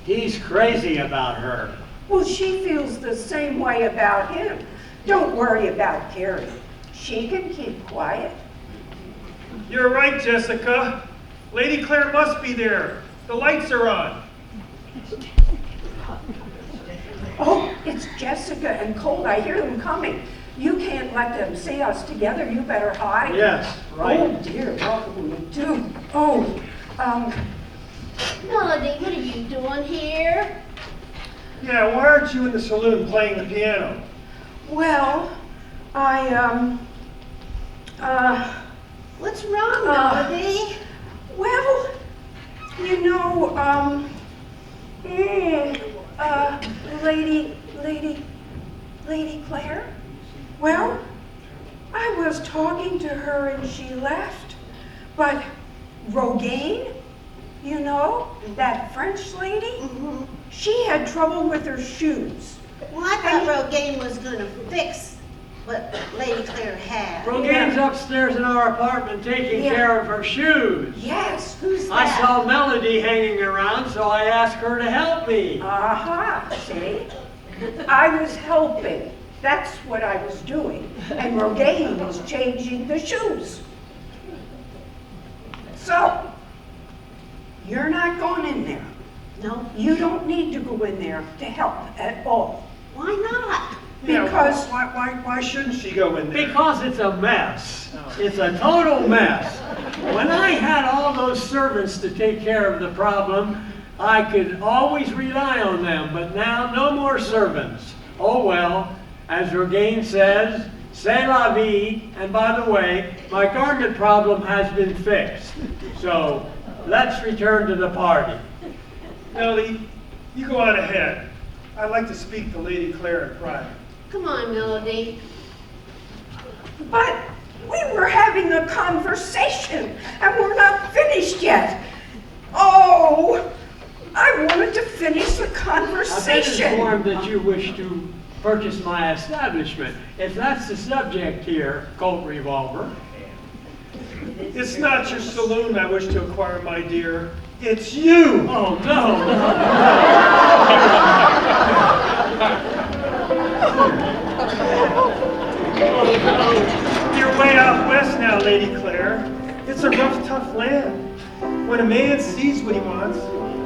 He's crazy about her. Well, she feels the same way about him. Don't worry about Carrie. She can keep quiet. You're right, Jessica. Lady Claire must be there. The lights are on. Oh, it's Jessica and Colt. I hear them coming. You can't let them see us together. You better hide. Yes, right. Oh, dear, what will we do? Oh, Melody, what are you doing here? Yeah, why aren't you in the saloon playing the piano? well, What's wrong, Melody? well, you know, Lady Claire? Well, I was talking to her and she left, but Rogaine, you know, that French lady, she had trouble with her shoes. Well, I thought Rogaine was going to fix what Lady Claire had. Rogaine's upstairs in our apartment taking care of her shoes. Yes, who's that? I saw Melody hanging around, so I asked her to help me. Aha, see? I was helping. That's what I was doing. And Rogaine was changing the shoes. So, you're not going in there. No, you don't need to go in there to help at all. Why not? Because why shouldn't she go in there? Because it's a mess. It's a total mess. When I had all those servants to take care of the problem, I could always rely on them, but now no more servants. Oh well, as Rogaine says, c'est la vie, and by the way, my garment problem has been fixed. So, let's return to the party. Melody, you go on ahead. I'd like to speak to Lady Claire in private. Come on, Melody. But we were having a conversation and we're not finished yet. Oh, I wanted to finish the I've been conversation. informed that you wish to purchase my establishment. If that's the subject here, Colt Revolver. It's not your saloon I wish to acquire, my dear. It's you! Oh, no! You're way out west now, Lady Claire. It's a rough, tough land. When a man sees what he wants,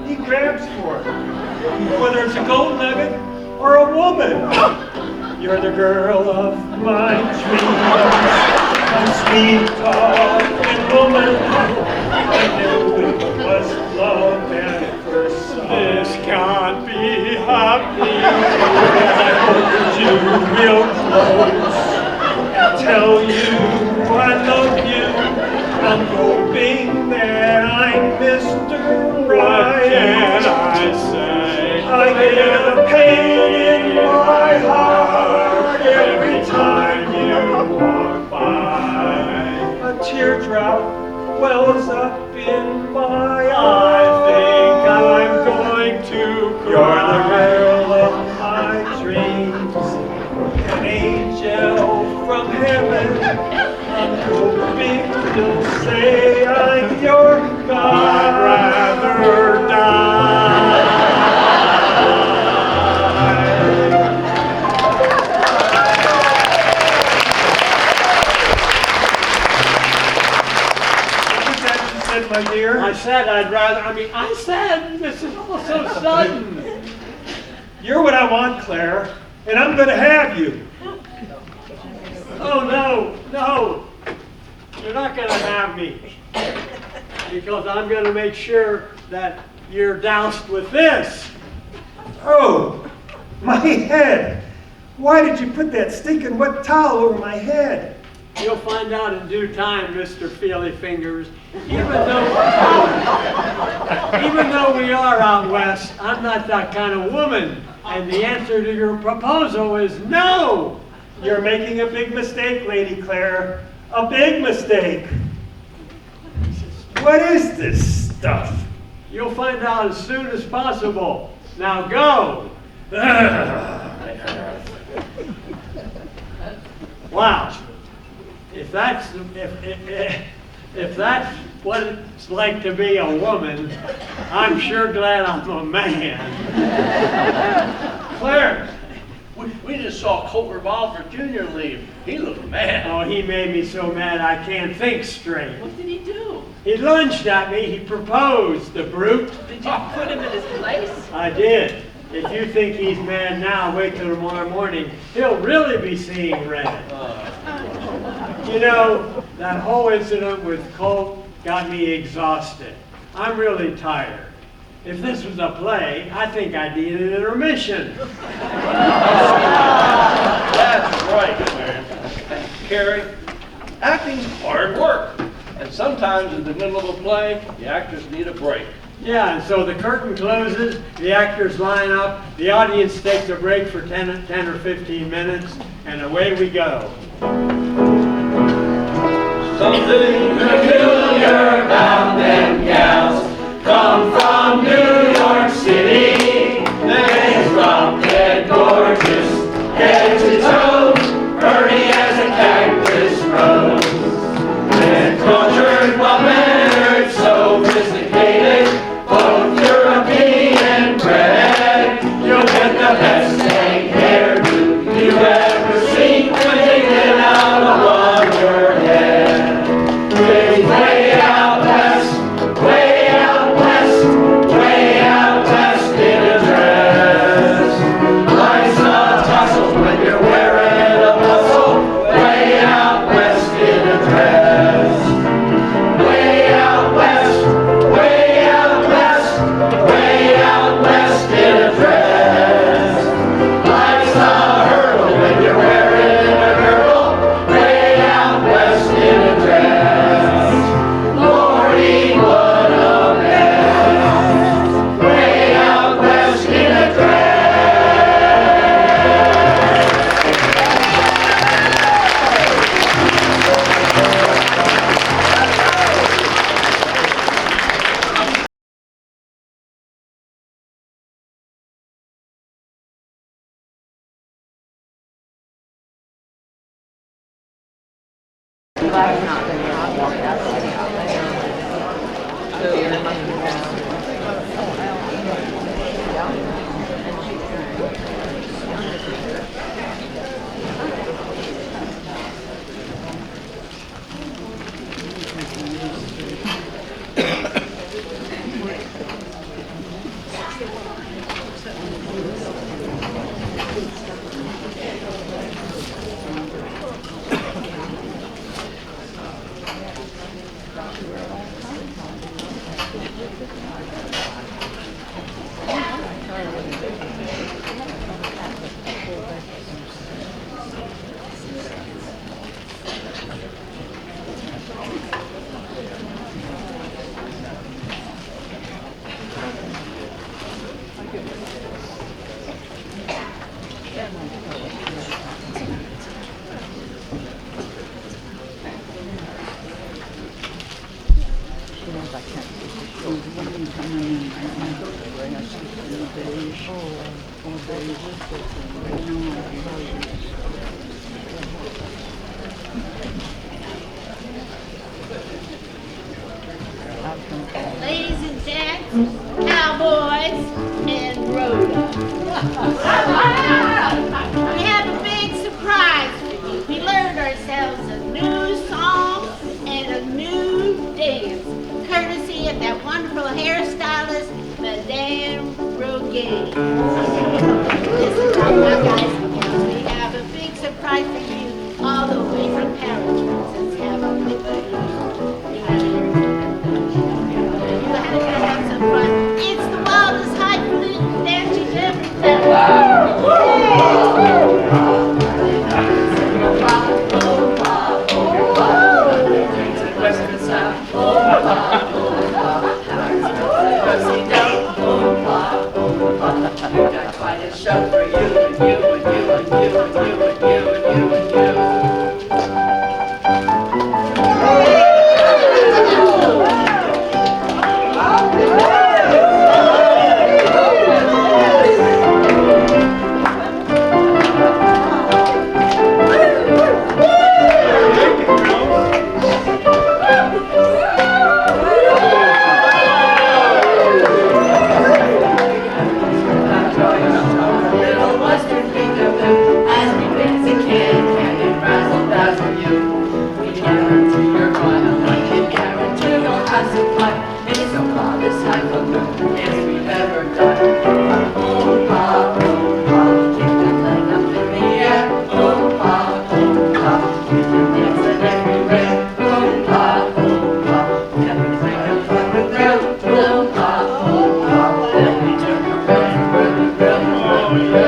he grabs for it. Whether it's a gold nugget or a woman. You're the girl of my dreams. A sweet talking woman. I knew it was love at first sight. This can't be happening. I hold you real close and tell you I love you. I'm hoping that I'm Mr. Right. What can I say? I get a pain in my heart every time you walk by. A teardrop wells up in my eye. I think I'm going to cry. You're the girl of my dreams, an angel from heaven. I'm hoping you'll say I'm your God. I'd rather die. What's that you said, my dear? I said I said this is all so sudden. You're what I want, Claire, and I'm going to have you. Oh, no, no. You're not going to have me. Because I'm going to make sure that you're doused with this. Oh, my head. Why did you put that stinking wet towel over my head? You'll find out in due time, Mr. Feely Fingers. Even though we are out west, I'm not that kind of woman. And the answer to your proposal is no. You're making a big mistake, Lady Claire. A big mistake. What is this stuff? You'll find out as soon as possible. Now go. Wow. If that's what it's like to be a woman, I'm sure glad I'm a man. Claire, we just saw Colt Revolver Jr. leave. He looked mad. Oh, he made me so mad I can't think straight. What did he do? He lunged at me. He proposed, the brute. Did you put him in his place? I did. If you think he's mad now, wait till tomorrow morning. He'll really be seeing red. You know, that whole incident with Colt got me exhausted. I'm really tired. If this was a play, I think I needed an intermission. That's right, Claire. Carrie, acting's hard work. And sometimes in the middle of a play, the actors need a break. Yeah, and so the curtain closes, the actors line up, the audience takes a break for 10 or 15 minutes, and away we go. Something peculiar about them gals come from New York City. They drop dead gorgeous, head to toe, pretty as a cactus rose. They're cultured, well-mannered, sophisticated, both European and bred. You'll get the best dang hairdo you've ever seen when they get out of on your head. Way out west, Ladies and gents, cowboys, and Rhoda. We have a big surprise for you. We learned ourselves a new song and a new dance, courtesy of that wonderful hairstylist, Madame Rogaine. Listen, now guys and gals, we have a big surprise for you all the way from Paris, Princess. Have a big have some fun. It's the wildest highfalutin dance you've ever Got quite a show for you and you and you and you and you and you and you and you. Little Western Peekaboo, as we dance a can razzle dazzle you. We guarantee you're gonna like it, guarantee you'll have some fun. It's the wildest highfalutin dance we've ever done. Boom pa, keep that leg up in the air. Boom pa, we can dance it everywhere. Boom pa, everything up on the ground. Boom pa, then we turn around, really,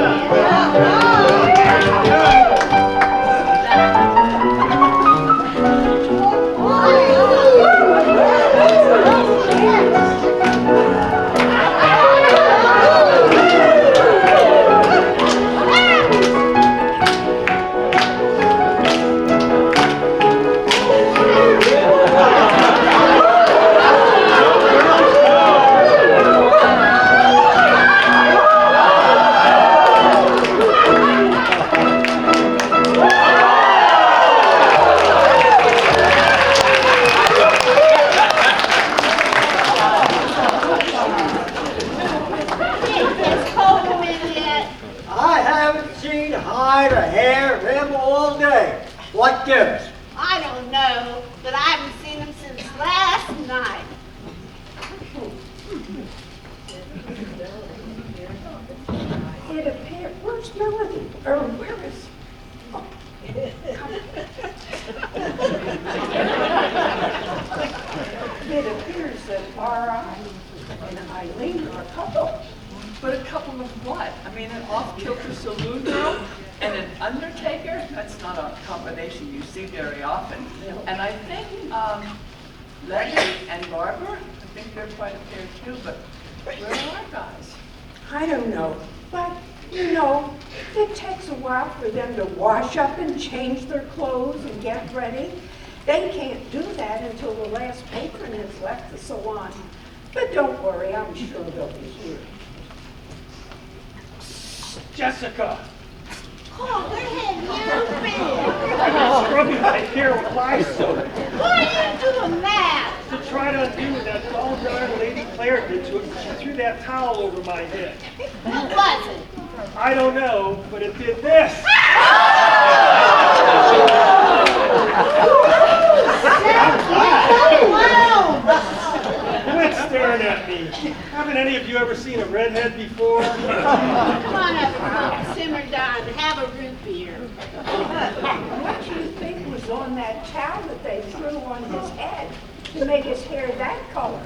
I haven't seen hide or hair of him all day. What gives? I don't know, but I haven't seen him since last night. It appears, where's Melody? Or where is? Oh. It appears that R.I. and Eileen are a couple. But a couple of what? I mean, an off-kilter saloon girl and an undertaker? That's not a combination you see very often. And I think Leslie and Barbara, I think they're quite a pair too, but where are our guys? I don't know, but you know, it takes a while for them to wash up and change their clothes and get ready. They can't do that until the last patron has left the salon. But don't worry, I'm sure they'll be here. Jessica! Oh, where have you been? Scrubbing my hair with Lysol Why are you doing that? to try to undo what that tall darn Lady Claire did to it. She threw that towel over my head. What was it? I don't know, but it did this. Quit staring at me. Haven't any of you ever seen a redhead before? Come on up, simmer down, have a root beer. What do you think was on that towel that they threw on his head to make his hair that color?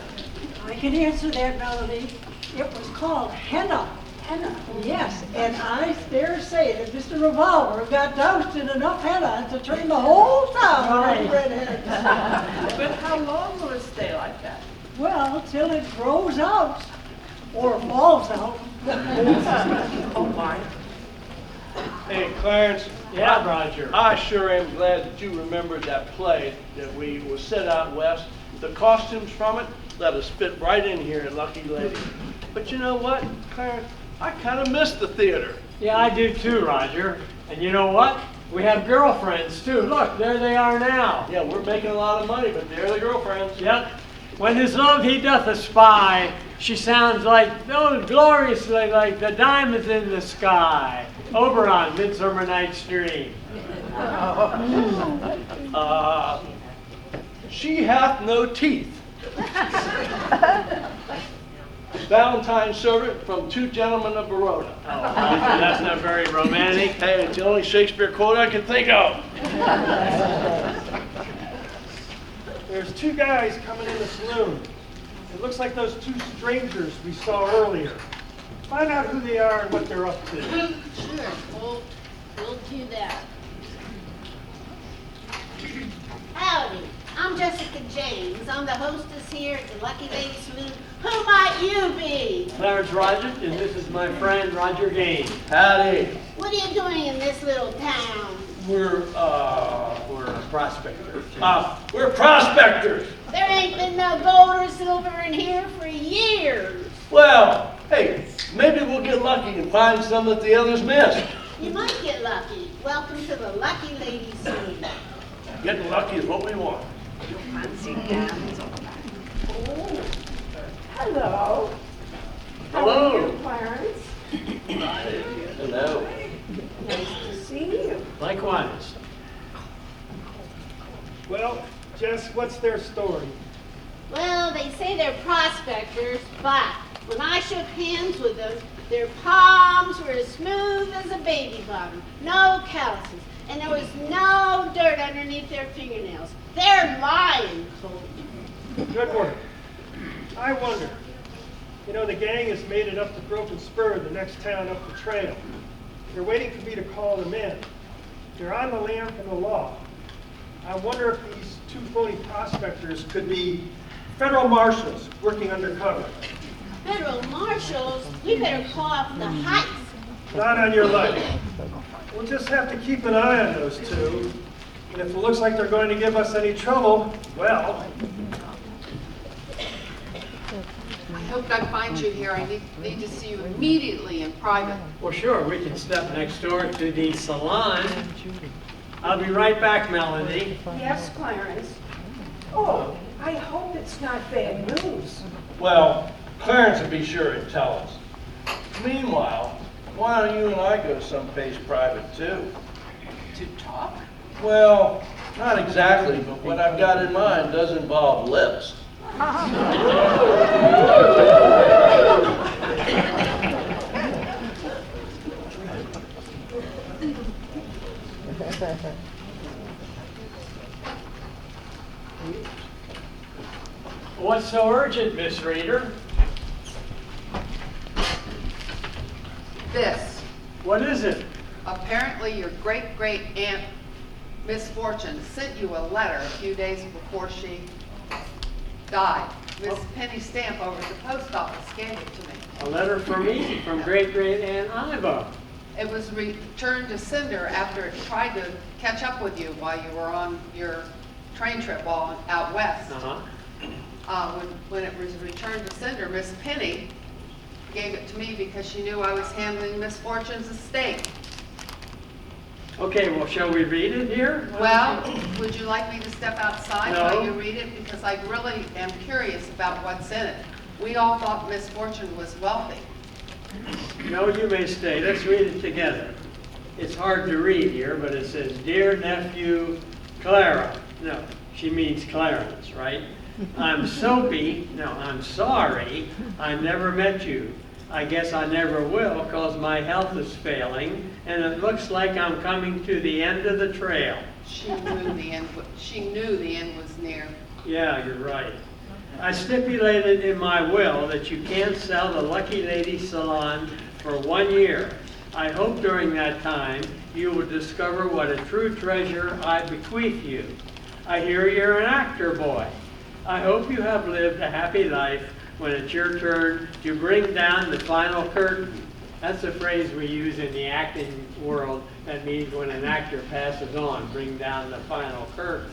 I can answer that, Melody. It was called henna. Henna. Yes, and I dare say that Mr. Revolver got doused in enough henna to turn the whole town into redheads. But how long will it stay like that? Well, till it grows out or falls out. Oh my. Hey, Clarence. Yeah, Roger. I sure am glad that you remembered that play that was set out west. The costumes from it let us fit right in here at Lucky Lady. But you know what, Clarence? I kind of miss the theater. Yeah, I do too, Roger. And you know what? We have girlfriends too. Look, there they are now. Yeah, we're making a lot of money, but they're the girlfriends. Yep. When his love he doth espy, she sounds like, oh, gloriously like the diamonds in the sky. Oberon, Midsummer Night's Dream. She hath no teeth. Valentine's servant from Two Gentlemen of Verona. Oh, that's not very romantic. Hey, it's the only Shakespeare quote I can think of. There's two guys coming in the saloon. It looks like those two strangers we saw earlier. Find out who they are and what they're up to. Sure, we'll do that. Howdy, I'm Jessica James. I'm the hostess here at the Lucky Lady Saloon. Who might you be? Clarence Rogers, and this is my friend Roger Gaines. Howdy. What are you doing in this little town? We're prospectors. We're prospectors. There ain't been no gold or silver in here for years. Well, hey, maybe we'll get lucky and find some that the others missed. You might get lucky. Welcome to the Lucky Lady Saloon. Getting lucky is what we want. Fancy gowns. Oh, hello. How Hello. are you, Clarence? Hello. Nice to see you. Likewise. Well, Jess, what's their story? Well, they say they're prospectors, but when I shook hands with them, their palms were as smooth as a baby bottom, no calluses, and there was no dirt underneath their fingernails. They're lying, Colt. Good work. I wonder. You know, the gang has made it up to Broken Spur, the next town up the trail. They're waiting for me to call them in. They're on the lam from the law. I wonder if these two phony prospectors could be federal marshals working undercover. Federal marshals, we better call off the heights. Not on your life. We'll just have to keep an eye on those two. And if it looks like they're going to give us any trouble, well, I hope I find you here. I need to see you immediately in private. Well, sure, we can step next door to the salon. I'll be right back, Melody. Yes, Clarence. Oh, I hope it's not bad news. Well, Clarence will be sure and tell us. Meanwhile, why don't you and I go someplace private too? To talk? Well, not exactly, but what I've got in mind does involve lips. What's so urgent, Miss Reader? This. What is it? Apparently your great-great-aunt, Miss Fortune, sent you a letter a few days before she died. Miss Penny Stamp over at the post office gave it to me. A letter for me from great-great-aunt Iva. It was returned to sender after it tried to catch up with you while you were on your train trip out west. When it was returned to sender, Miss Penny gave it to me because she knew I was handling Miss Fortune's estate. Okay, well, shall we read it here? Well, would you like me to step outside No. while you read it? Because I really am curious about what's in it. We all thought Miss Fortune was wealthy. No, you may stay. Let's read it together. It's hard to read here, but it says, Dear nephew Clara. No, she means Clarence, right? I'm sorry I never met you. I guess I never will, because my health is failing, and it looks like I'm coming to the end of the trail. She knew the end. She knew the end was near. Yeah, you're right. I stipulated in my will that you can't sell the Lucky Lady Salon for 1 year. I hope during that time you will discover what a true treasure I bequeath you. I hear you're an actor boy. I hope you have lived a happy life when it's your turn to bring down the final curtain. That's a phrase we use in the acting world. That means when an actor passes on, bring down the final curtain.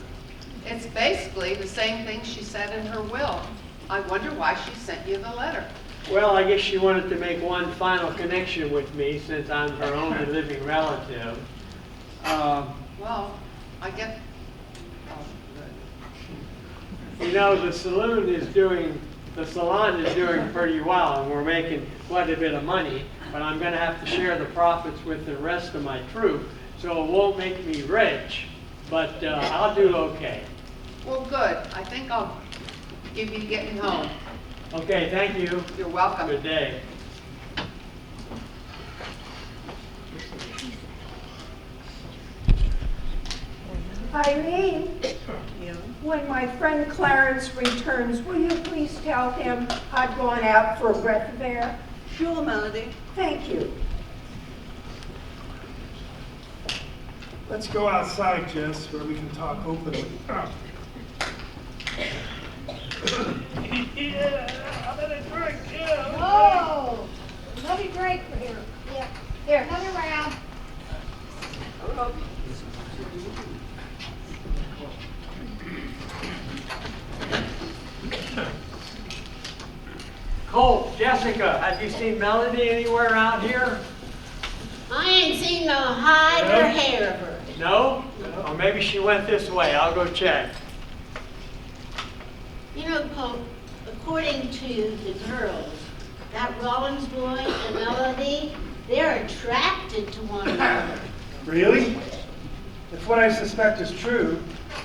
It's basically the same thing she said in her will. I wonder why she sent you the letter. Well, I guess she wanted to make one final connection with me since I'm her only living relative. Well, I get. Oh, good. You know, the salon is doing pretty well, and we're making quite a bit of money, but I'm going to have to share the profits with the rest of my troupe, so it won't make me rich, but I'll do okay. Well, good. I think I'll give you getting home. Okay, thank you. You're welcome. Good day. Eileen, when my friend Clarence returns, will you please tell him I've gone out for a breath of air? Sure, Melody. Thank you. Let's go outside, Jess, where we can talk openly. Yeah, I'm gonna drink, yeah. Oh, let me drink for here. Yeah. Here, another round. Colt, Jessica, have you seen Melody anywhere out here? I ain't seen no hide or hair of her. No? Or maybe she went this way. I'll go check. You know, Pope, according to the girls, that Rollins boy and Melody, they're attracted to one another. Really? If what I suspect is true,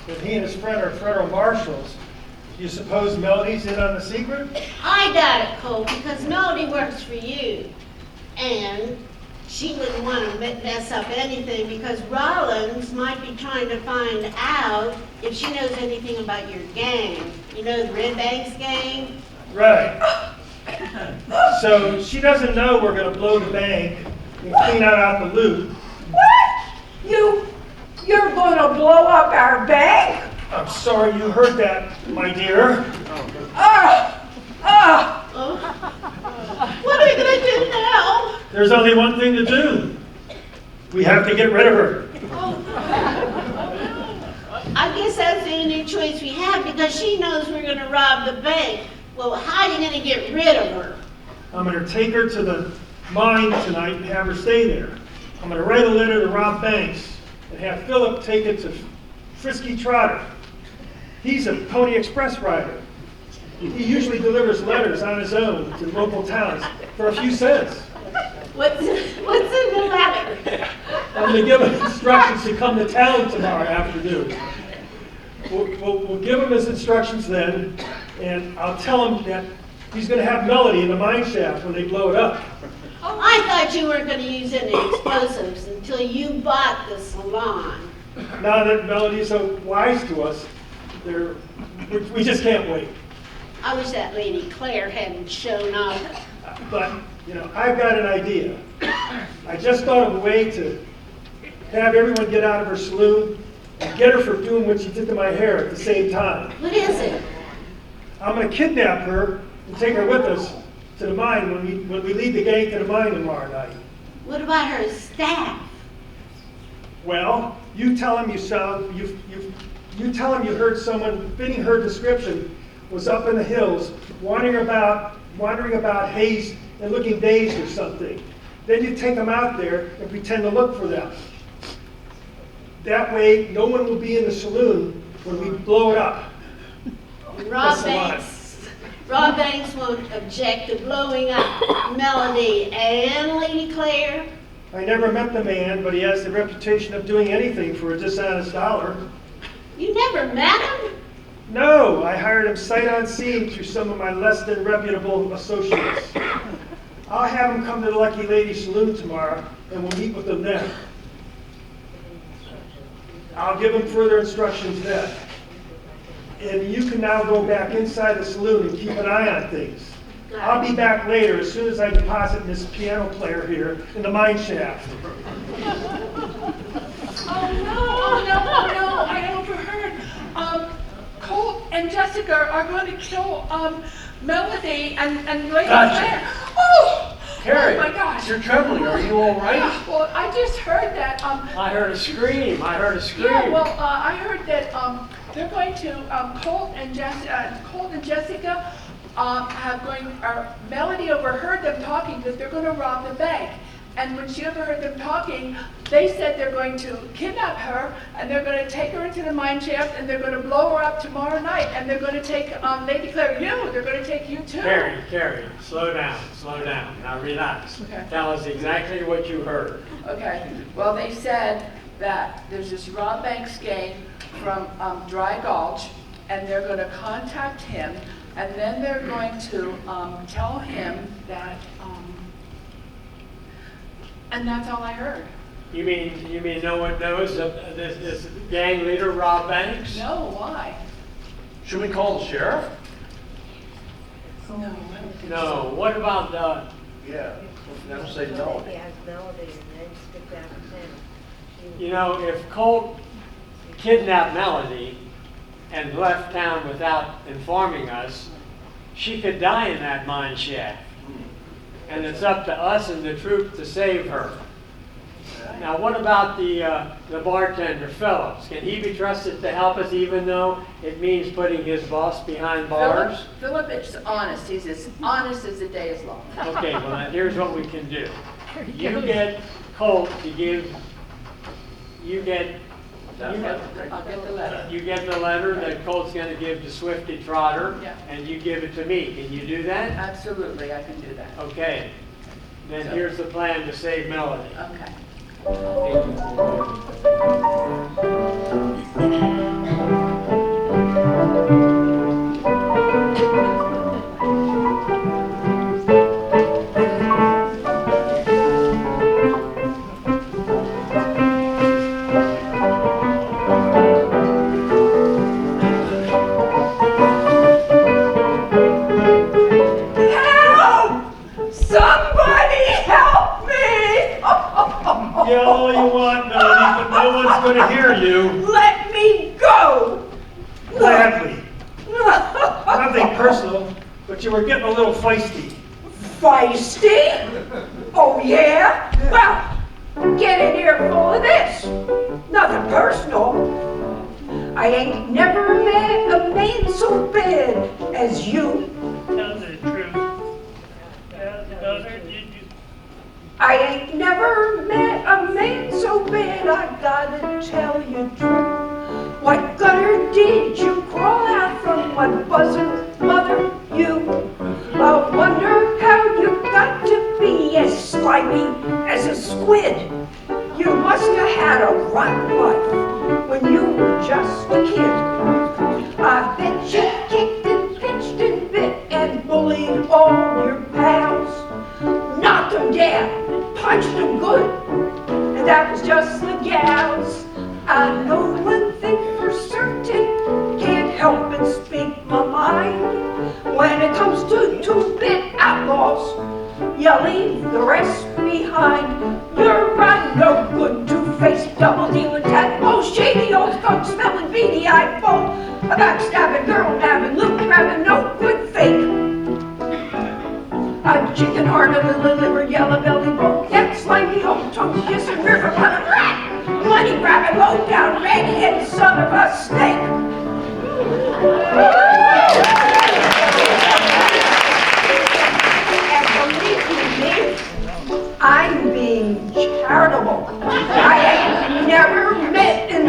that he and his friend are federal marshals, do you suppose Melody's in on the secret? I doubt it, Cole, because Melody works for you. And she wouldn't want to mess up anything because Rollins might be trying to find out if she knows anything about your gang. You know, the Red Banks gang? Right. So she doesn't know we're going to blow the bank and clean out the loot. What? You're going to blow up our bank? I'm sorry you heard that, my dear. What are we going to do now? There's only one thing to do. We have to get rid of her. I guess that's the only choice we have because she knows we're going to rob the bank. Well, how are you going to get rid of her? I'm going to take her to the mine tonight and have her stay there. I'm going to write a letter to Rob Banks and have Philip take it to Frisky Trotter. He's a Pony Express rider. He usually delivers letters on his own to local towns for a few cents. What's in the letter? I'm going to give him instructions to come to town tomorrow afternoon. We'll give him his instructions then, and I'll tell him that he's going to have Melody in the mine shaft when they blow it up. I thought you weren't going to use any explosives until you bought the salon. Now that Melody's so wise to us, we just can't wait. I wish that Lady Claire hadn't shown up. But, I've got an idea. I just thought of a way to have everyone get out of her saloon and get her for doing what she did to my hair at the same time. What is it? I'm going to kidnap her and take her with us to the mine when we lead the gang to the mine tomorrow night. What about her staff? Well, you tell him you tell him you heard someone fitting her description was up in the hills, wandering about hazed and looking dazed or something. Then you take them out there and pretend to look for them. That way, no one will be in the saloon when we blow it up. Rob That's a lot. Rob Banks won't object to blowing up Melody and Lady Claire. I never met the man, but he has the reputation of doing anything for a dishonest dollar. You never met him? No, I hired him sight unseen through some of my less than reputable associates. I'll have him come to the Lucky Lady Saloon tomorrow, and we'll meet with him then. I'll give him further instructions then. And you can now go back inside the saloon and keep an eye on things. I'll be back later as soon as I deposit this piano player here in the mine shaft. Oh, no, I overheard. Colt and Jessica are going to kill Melody and Lady Gotcha. Claire. Oh! Carrie, Oh my gosh. you're trembling. Are you all right? Yeah, well, I just heard that. I heard a scream. Yeah, well, I heard that they're going to Colt and Jessica Melody overheard them talking that they're going to rob the bank. And when she overheard them talking, they said they're going to kidnap her and they're going to take her into the mine shaft and they're going to blow her up tomorrow night and they're going to take Lady Claire, they're going to take you too. Carrie, slow down. Now relax. Okay. Tell us exactly what you heard. Okay, well, they said that there's this Rob Banks gang from Dry Gulch, and they're going to contact him, and then they're going to tell him that, and that's all I heard. You mean no one knows this gang leader, Rob Banks? No, why? Should we call the sheriff? No. No. What about Yeah. Never say no. You know, if Colt kidnapped Melody and left town without informing us, she could die in that mine shaft. And it's up to us and the troop to save her. Now, what about the bartender, Phillips? Can he be trusted to help us even though it means putting his boss behind bars? Philip is honest. He's as honest as the day is long. Okay, well, then here's what we can do. You get Colt to give, you get I'll get the letter. You get the letter that Colt's going to give to Swifty Trotter, Yeah. and you give it to me. Can you do that? Absolutely, I can do that. Okay. Then here's the plan to save Melody. Okay. Help! Somebody help me! Yell all you want, Melody, but no one's going to hear you. Let me go! Gladly. Nothing personal, but you were getting a little feisty. Feisty? Oh, yeah? Well, get an earful of this. Nothing personal. I ain't never met a man so bad as you. Tell the truth. Tell her, did you? I ain't never met a man so bad, I gotta tell you true. What gutter did you crawl out from? What buzzard mother you? I wonder how you got to be as slimy as a squid. You must have had a rotten life when you were just a kid. I bet you kicked and pinched and bit and bullied all your pals. Knocked them down, punched them good, and that was just the gals. I know one thing for certain, can't help but speak my mind. When it comes to two-bit outlaws, you leave the rest behind. You're a no good, two-faced, double-dealing tadpole, shady old skunk-smelling, beady-eyed fool, a backstabbing, girl-nabbing, loot-grabbing, no good fake. A chicken-hearted little liver, yellow-bellied bull-cat, slimy home-tongue, kissing river-running rat, money-grabbing, low-down, red-headed son of a snake. And believe me, I'm being charitable. I ain't never met in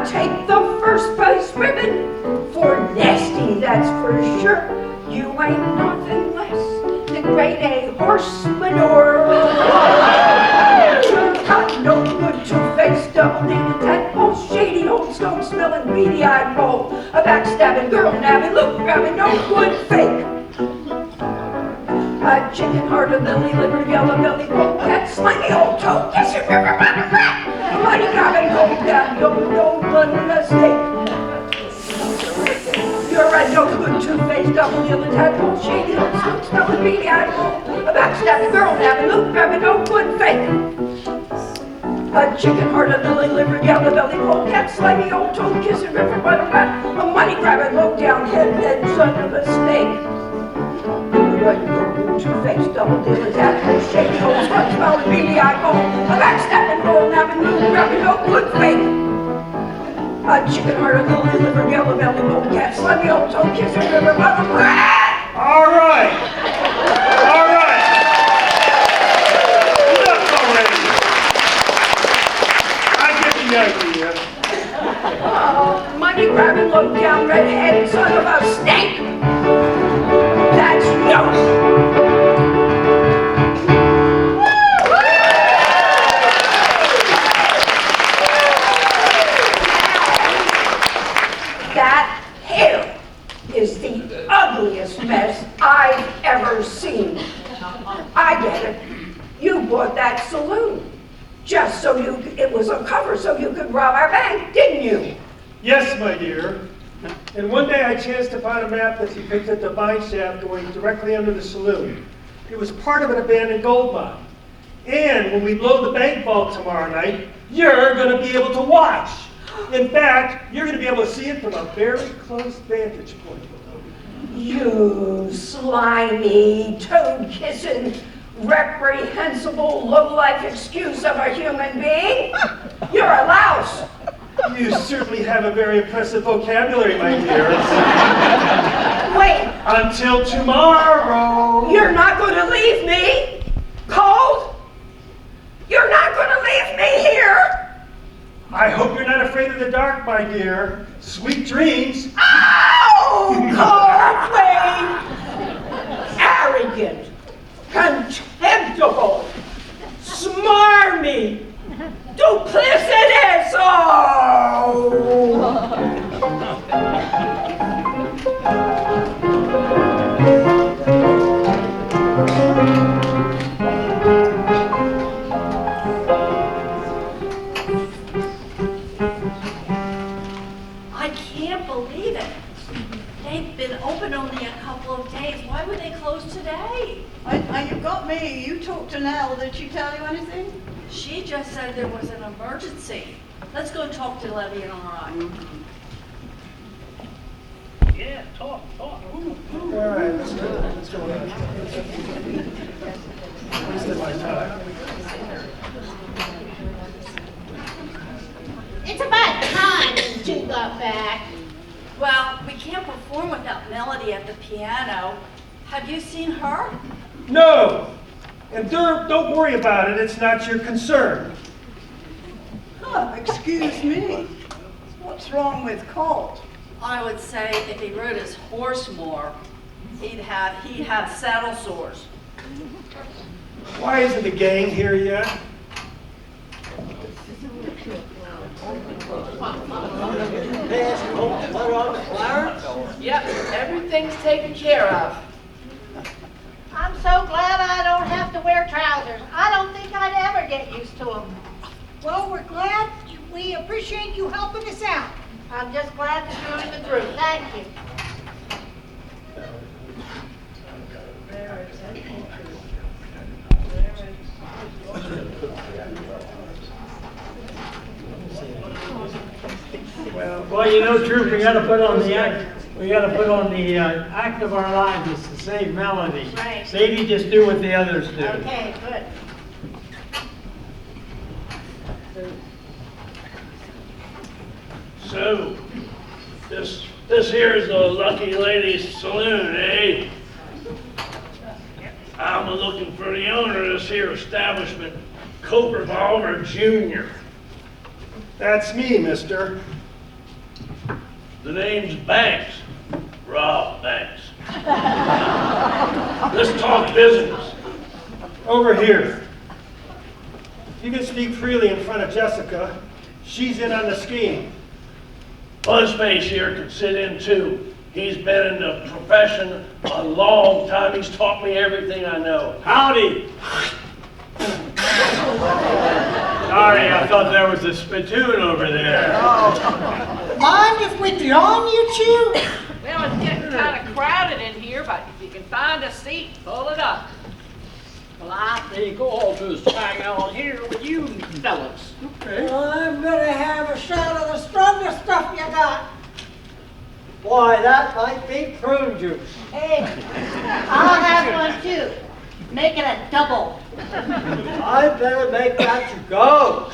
I'd take the first prize ribbon for nasty, that's for sure. You ain't nothing less than grade A horse manure. You've got no good two-faced, double-dealing tadpole, shady old smoke-smelling, beady-eyed mole, a backstabbing, girl-nabbing, look-grabbing, no good fake. A chicken-hearted, lily-livered, yellow-bellied polecat, slimy old toad, kiss your river, run, rat, a money-grabbing, gold-cat, no blood mistake. You're a no good two-faced, double-dealing tadpole, shady old smoke-smelling, beady-eyed mole, a backstabbing, girl-nabbing, look-grabbing, no good fake. A chicken-hearted, lily-livered, yellow-bellied polecat, slimy old toad, kissing river, run, rat, a money-grabbing, low-down, head-dead son of a snake. Two-faced, double-dealing tadpole, shady old smoke-smelling, beady-eyed mole, a backstabbing, girl-nabbing, look-grabbing, no good fake. A chicken-hearted, lily-livered, yellow-bellied polecat, slimy old toad, kissing river, run, rat. All right. All right. Enough already. I get the idea. Oh, money-grabbing, low-down, red-headed son of a snake. That's no. That hair is the ugliest mess I've ever seen. I get it. You bought that saloon just so it was a cover so you could rob our bank, didn't you? Yes, my dear. And one day I chanced to find a map that depicted the mine shaft going directly under the saloon. It was part of an abandoned gold mine. And when we blow the bank vault tomorrow night, you're going to be able to watch. In fact, you're going to be able to see it from a very close vantage point. You slimy, toad-kissing, reprehensible, low-life excuse of a human being. You're a louse. You certainly have a very impressive vocabulary, my dear. Wait. Until tomorrow. You're not going to leave me cold? You're not going to leave me here? I hope you're not afraid of the dark, my dear. Sweet dreams. Ow! Coldly! Arrogant, contemptible, smarmy, duplicitous! Oh! I can't believe it. They've been open only a couple of days. Why would they close today? You got me. You talked to Nell. Did she tell you anything? She just said there was an emergency. Let's go talk to Levy and Orion. Yeah, talk. All right, let's go. Let's go. Wasted my time. It's about time you two got back. Well, we can't perform without Melody at the piano. Have you seen her? No! And don't worry about it. It's not your concern. Excuse me. What's wrong with Colt? I would say if he rode his horse more, he'd have saddle sores. Why isn't the gang here yet? Yep, everything's taken care of. I'm so glad I don't have to wear trousers. I don't think I'd ever get used to them. Well, we're glad. We appreciate you helping us out. I'm just glad to join the group. Thank you. Well, you know, Troop, we got to put on the act. We got to put on the act of our lives is to save Melody. Right. Maybe just do what the others do. Okay, good. So, this here is the Lucky Lady's Saloon, eh? I'm looking for the owner of this here establishment, Cope Revolver Jr. That's me, mister. The name's Banks. Rob Banks. Let's talk business. Over here. You can speak freely in front of Jessica. She's in on the scheme. Buzzface here can sit in too. He's been in the profession a long time. He's taught me everything I know. Howdy. Sorry, I thought there was a spittoon over there. Mind if we join you two? Well, it's getting kind of crowded in here, but if you can find a seat, pull it up. Well, I think I'll just hang out here with you fellas. Okay. Well, I'm gonna have a shot of the strongest stuff you got. Why, that might be prune juice. Hey, I'll have one too. Make it a double. I better make that to go.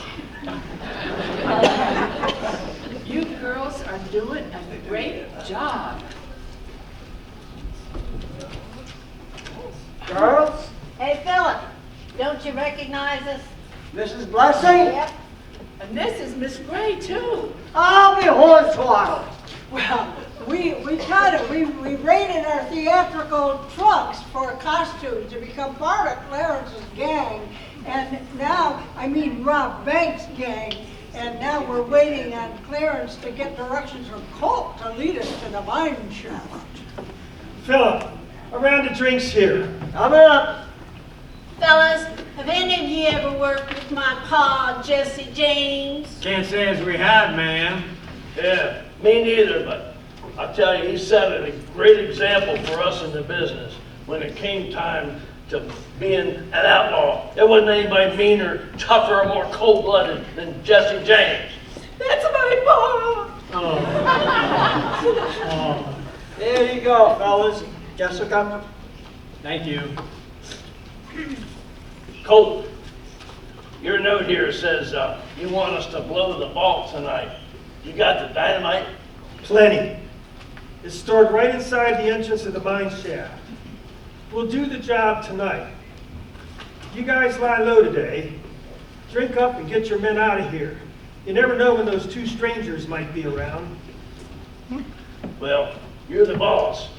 You girls are doing a great job. Girls, Hey, Philip, don't you recognize us? Mrs. Blessing, Yep. And this is Miss Gray too. I'll be hornswoggled. Well, we raided our theatrical trunks for costumes to become part of Clarence's gang, and now, Rob Banks' gang, and now we're waiting on Clarence to get directions from Colt to lead us to the mine shaft. Philip, a round of drinks here. Coming up. Fellas, have any of you ever worked with my pa, Jesse James? Can't say as we have, ma'am. Yeah, me neither, but I'll tell you, he set a great example for us in the business when it came time to being an outlaw. There wasn't anybody meaner, tougher, or more cold-blooded than Jesse James. That's my pa. Oh. There you go, fellas. Jessica. Thank you. Colt, your note here says you want us to blow the vault tonight. You got the dynamite? Plenty. It's stored right inside the entrance of the mine shaft. We'll do the job tonight. You guys lie low today. Drink up and get your men out of here. You never know when those two strangers might be around. Well, you're the boss.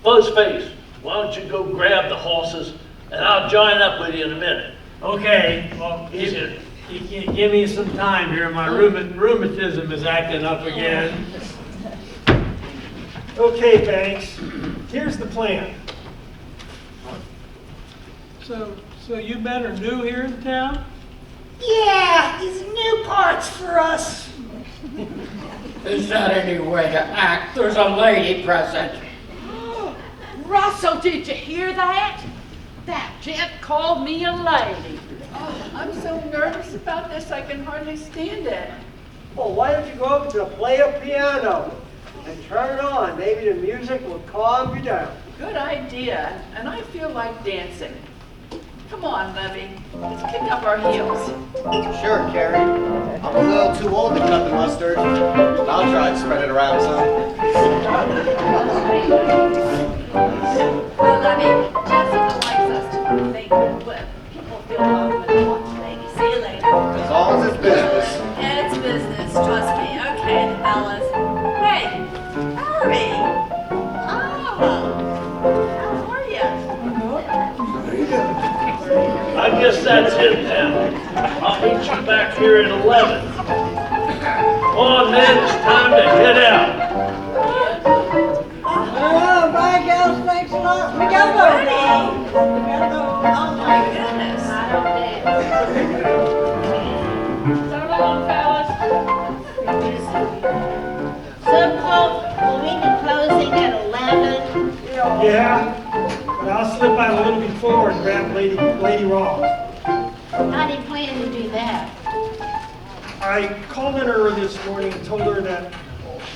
Buzzface, why don't you go grab the horses and I'll join up with you in a minute. Okay, well, Easier. give me some time here. My rheumatism is acting up again. Okay, Banks, here's the plan. So you men are new here in town? Yeah, these new parts for us. Is that any way to act? There's a lady present. Russell, did you hear that? That gent called me a lady. Oh, I'm so nervous about this, I can hardly stand it. Well, why don't you go up to play a piano and turn it on? Maybe the music will calm you down. Good idea, and I feel like dancing. Come on, Levy, let's kick up our heels. Sure, Carrie. I'm a little too old to cut the mustard, but I'll try to spread it around some. Well, Jessica likes us to make people feel welcome and watch ladies. See you later. As long as it's business. It's business, trust me. Okay, fellas. Hey, Harry. Oh, how are you? I guess that's it then. I'll meet you back here at 11. Come on, men, it's time to head out. Oh, bye, gals, thanks a lot. We gotta go now. We gotta go. Oh my goodness. So long, fellas. So, Colt, will we be closing at 11? Yeah, but I'll slip out a little before and grab Lady Ross. How do you plan to do that? I called in her this morning and told her that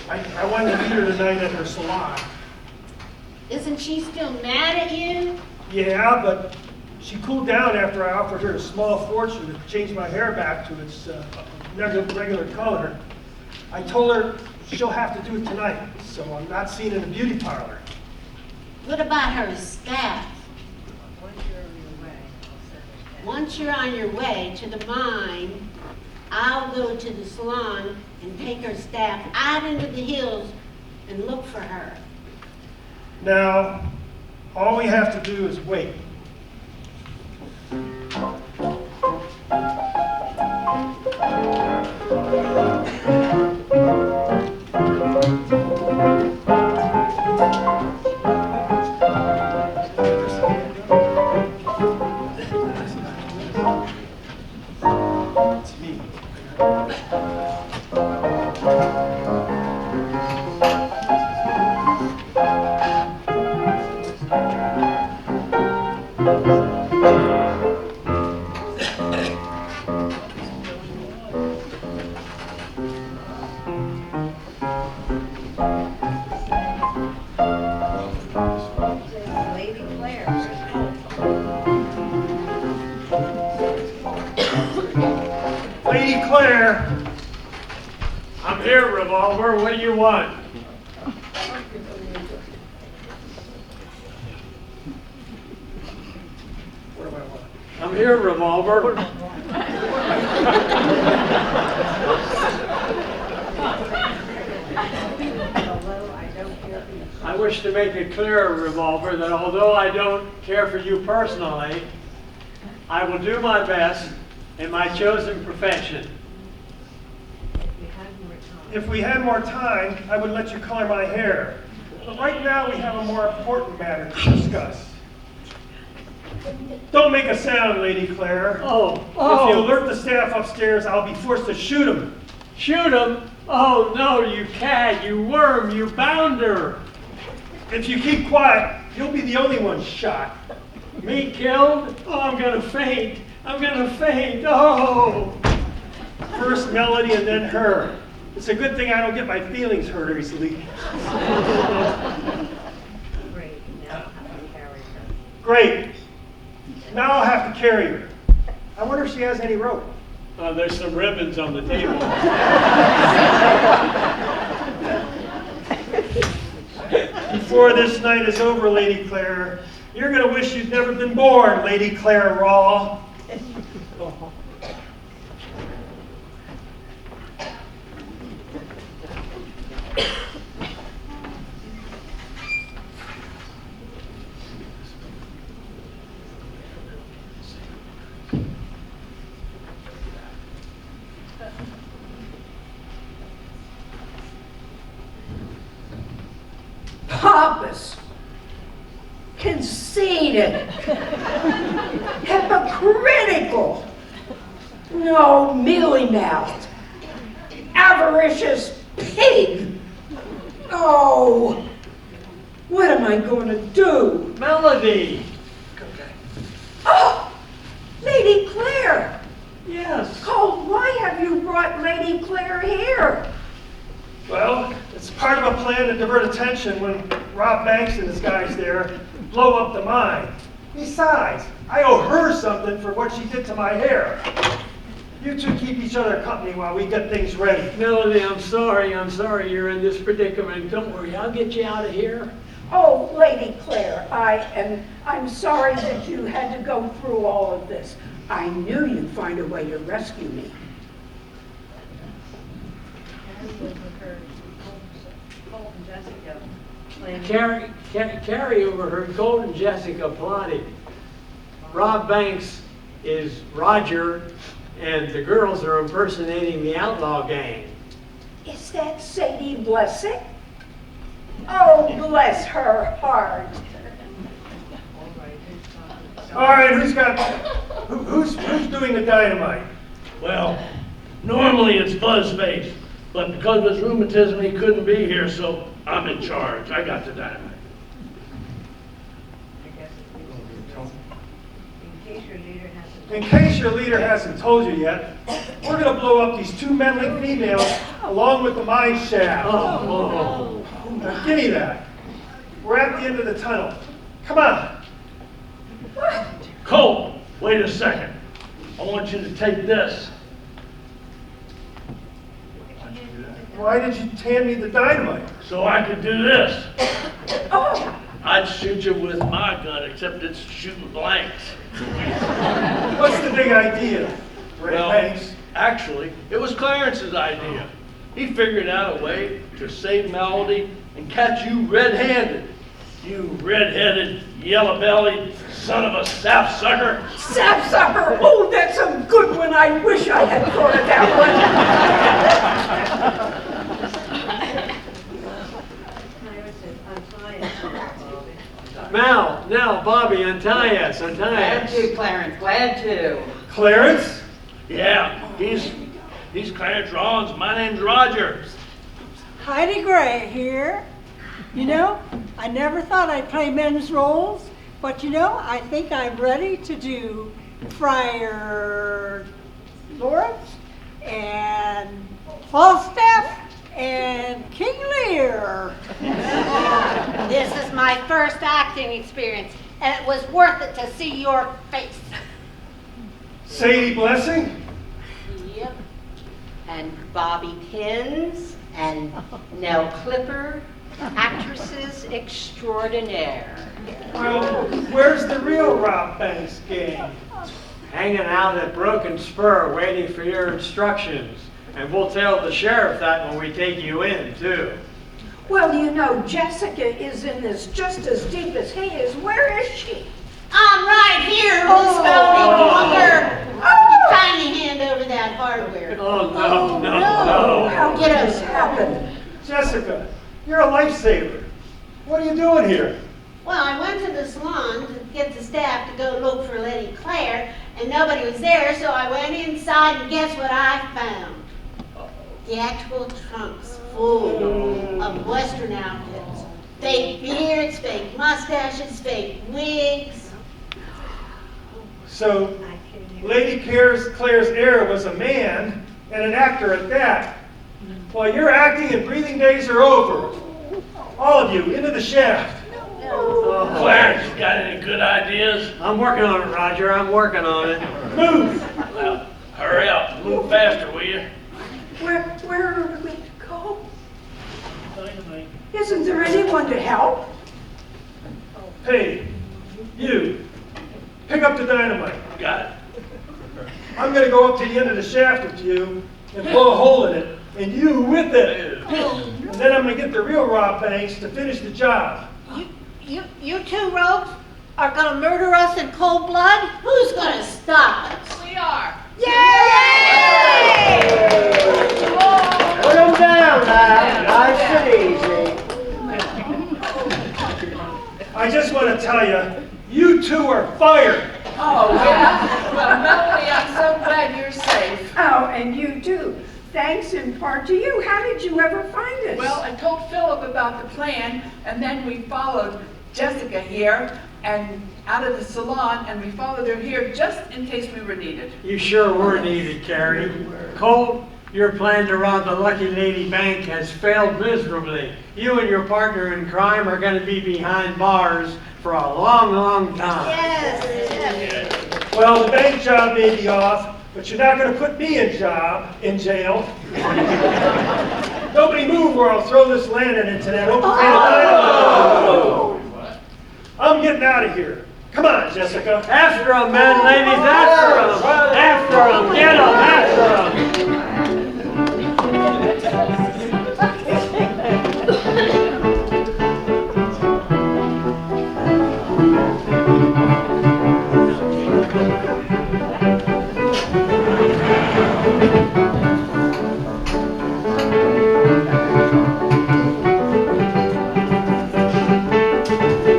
I wanted to meet her tonight at her salon. Isn't she still mad at you? Yeah, but she cooled down after I offered her a small fortune to change my hair back to its regular color. I told her she'll have to do it tonight, so I'm not seen in a beauty parlor. What about her staff? Once you're on your way to the mine, I'll go to the salon and take her staff out into the hills and look for her. Now, all we have to do is wait. It's me. Lady Claire. Lady Claire, I'm here, Revolver. What do you want? What do I want? I'm here, Revolver. I wish to make it clear, Revolver, that although I don't care for you personally, I will do my best in my chosen profession. If we had more time, I would let you color my hair. But right now, we have a more important matter to discuss. Don't make a sound, Lady Claire. Oh. If you alert the staff upstairs, I'll be forced to shoot him. Shoot him? Oh, no, you cad, you worm, you bounder. If you keep quiet, you'll be the only one shot. Me killed? Oh, I'm gonna faint. I'm gonna faint. Oh. First Melody and then her. It's a good thing I don't get my feelings hurt easily. Great. Now I'll have to carry her. I wonder if she has any rope. There's some ribbons on the table. Before this night is over, Lady Claire, you're going to wish you'd never been born, Lady Claire Raw. Pompous, conceited, hypocritical, no, mealy-mouthed, avaricious pig. Oh, what am I going to do? Melody! Oh, Lady Claire! Yes. Cole, why have you brought Lady Claire here? Well, it's part of a plan to divert attention when Rob Banks and his guys there blow up the mine. Besides, I owe her something for what she did to my hair. You two keep each other company while we get things ready. Melody, I'm sorry you're in this predicament. Don't worry, I'll get you out of here. Oh, Lady Claire, I'm sorry that you had to go through all of this. I knew you'd find a way to rescue me. Carrie overheard Colt and Jessica plotting. Rob Banks is Roger, and the girls are impersonating the outlaw gang. Is that Sadie Blessing? Oh, bless her heart. All right, who's doing the dynamite? Well, normally it's Buzzface, but because of his rheumatism, he couldn't be here, so I'm in charge. I got the dynamite. In case your leader hasn't told you yet, we're going to blow up these two meddling females along with the mine shaft. Oh. Now, give me that. We're at the end of the tunnel. Come on. Colt, wait a second. I want you to take this. Why did you hand me the dynamite? So I could do this. Oh. I'd shoot you with my gun, except it's shooting blanks. What's the big idea, Ray Banks? Actually, it was Clarence's idea. He figured out a way to save Melody and catch you red-handed. You red-headed, yellow-bellied son of a sapsucker. Sapsucker! Oh, that's a good one. I wish I had thought of that one. Now, Bobby, untie us, Glad to, Clarence, glad to. Clarence? Yeah, he's Clarence Rollins. My name's Roger. Heidi Gray here. You know, I never thought I'd play men's roles, but you know, I think I'm ready to do Friar Lawrence and Falstaff and King Lear. This is my first acting experience, and it was worth it to see your face. Sadie Blessing? Yep. And Bobby Pins and Nell Clifford, actresses extraordinaire. Well, where's the real Rob Banks gang? Hanging out at Broken Spur waiting for your instructions. And we'll tell the sheriff that when we take you in, too. Well, you know, Jessica is in this just as deep as he is. Where is she? I'm right here, Miss Bodie Walker. Kindly hand over that hardware. Oh, no. How Get did this over. happen? Jessica, you're a lifesaver. What are you doing here? Well, I went to the salon to get the staff to go look for Lady Claire, and nobody was there, so I went inside, and guess what I found? Theatrical trunks full of Western outfits. Fake beards, fake mustaches, fake wigs. So, Lady Claire's heir was a man, and an actor at that. Well, your acting and breathing days are over. All of you, into the shaft. Clarence, you got any good ideas? I'm working on it, Roger. I'm working on it. Move! Well, hurry up. Move faster, will you? Where are we to go? Isn't there anyone to help? Hey, you, pick up the dynamite. Got it. I'm gonna go up to the end of the shaft with you and blow a hole in it, and you with it. And then I'm gonna get the real Rob Banks to finish the job. You two rogues are gonna murder us in cold blood? Who's gonna stop us? We are. Yay! Put them down now, nice and easy. I just want to tell you, you two are fired. Oh, yeah? Well, Melanie, I'm so glad you're safe. Oh, and you too. Thanks in part to you. How did you ever find us? Well, I told Philip about the plan, and then we followed Jessica here and out of the salon, and we followed her here just in case we were needed. You sure were needed, Carrie. Cole, your plan to rob the Lucky Lady Bank has failed miserably. You and your partner in crime are going to be behind bars for a long, long time. Yes. Well, the bank job may be off, but you're not going to put me in jail. Nobody move or I'll throw this lantern into that open can of dynamite. I'm getting out of here. Come on, Jessica. After them, men, ladies, after them. After them, get them, after them.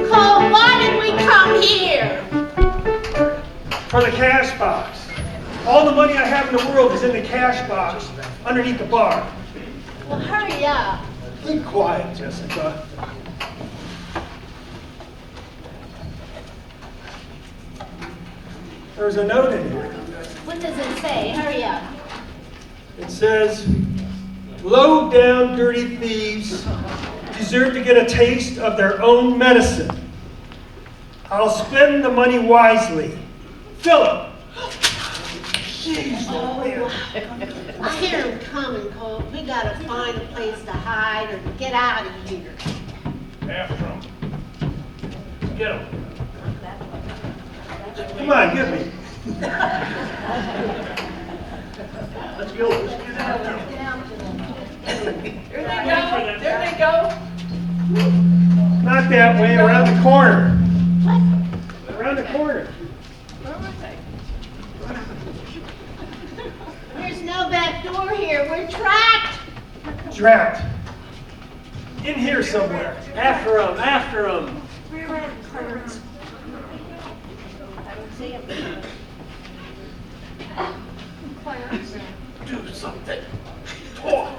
Cole, why did we come here? For the cash box. All the money I have in the world is in the cash box underneath the bar. Well, hurry up. Be quiet, Jessica. There's a note in here. What does it say? Hurry up. It says, low down dirty thieves deserve to get a taste of their own medicine. I'll spend the money wisely. Philip. Jeez, Oh, I hear him coming, Cole. We gotta find a place to hide or get out of here. After them. Get them. Come on, get me. Let's go. Let's get after them. There they go. There they go. Not that way, around the corner. Around the corner. There's no back door here. We're trapped. Trapped. In here somewhere. After him, after him. Where at, Clarence? I don't see him. Clarence? Do something. Talk.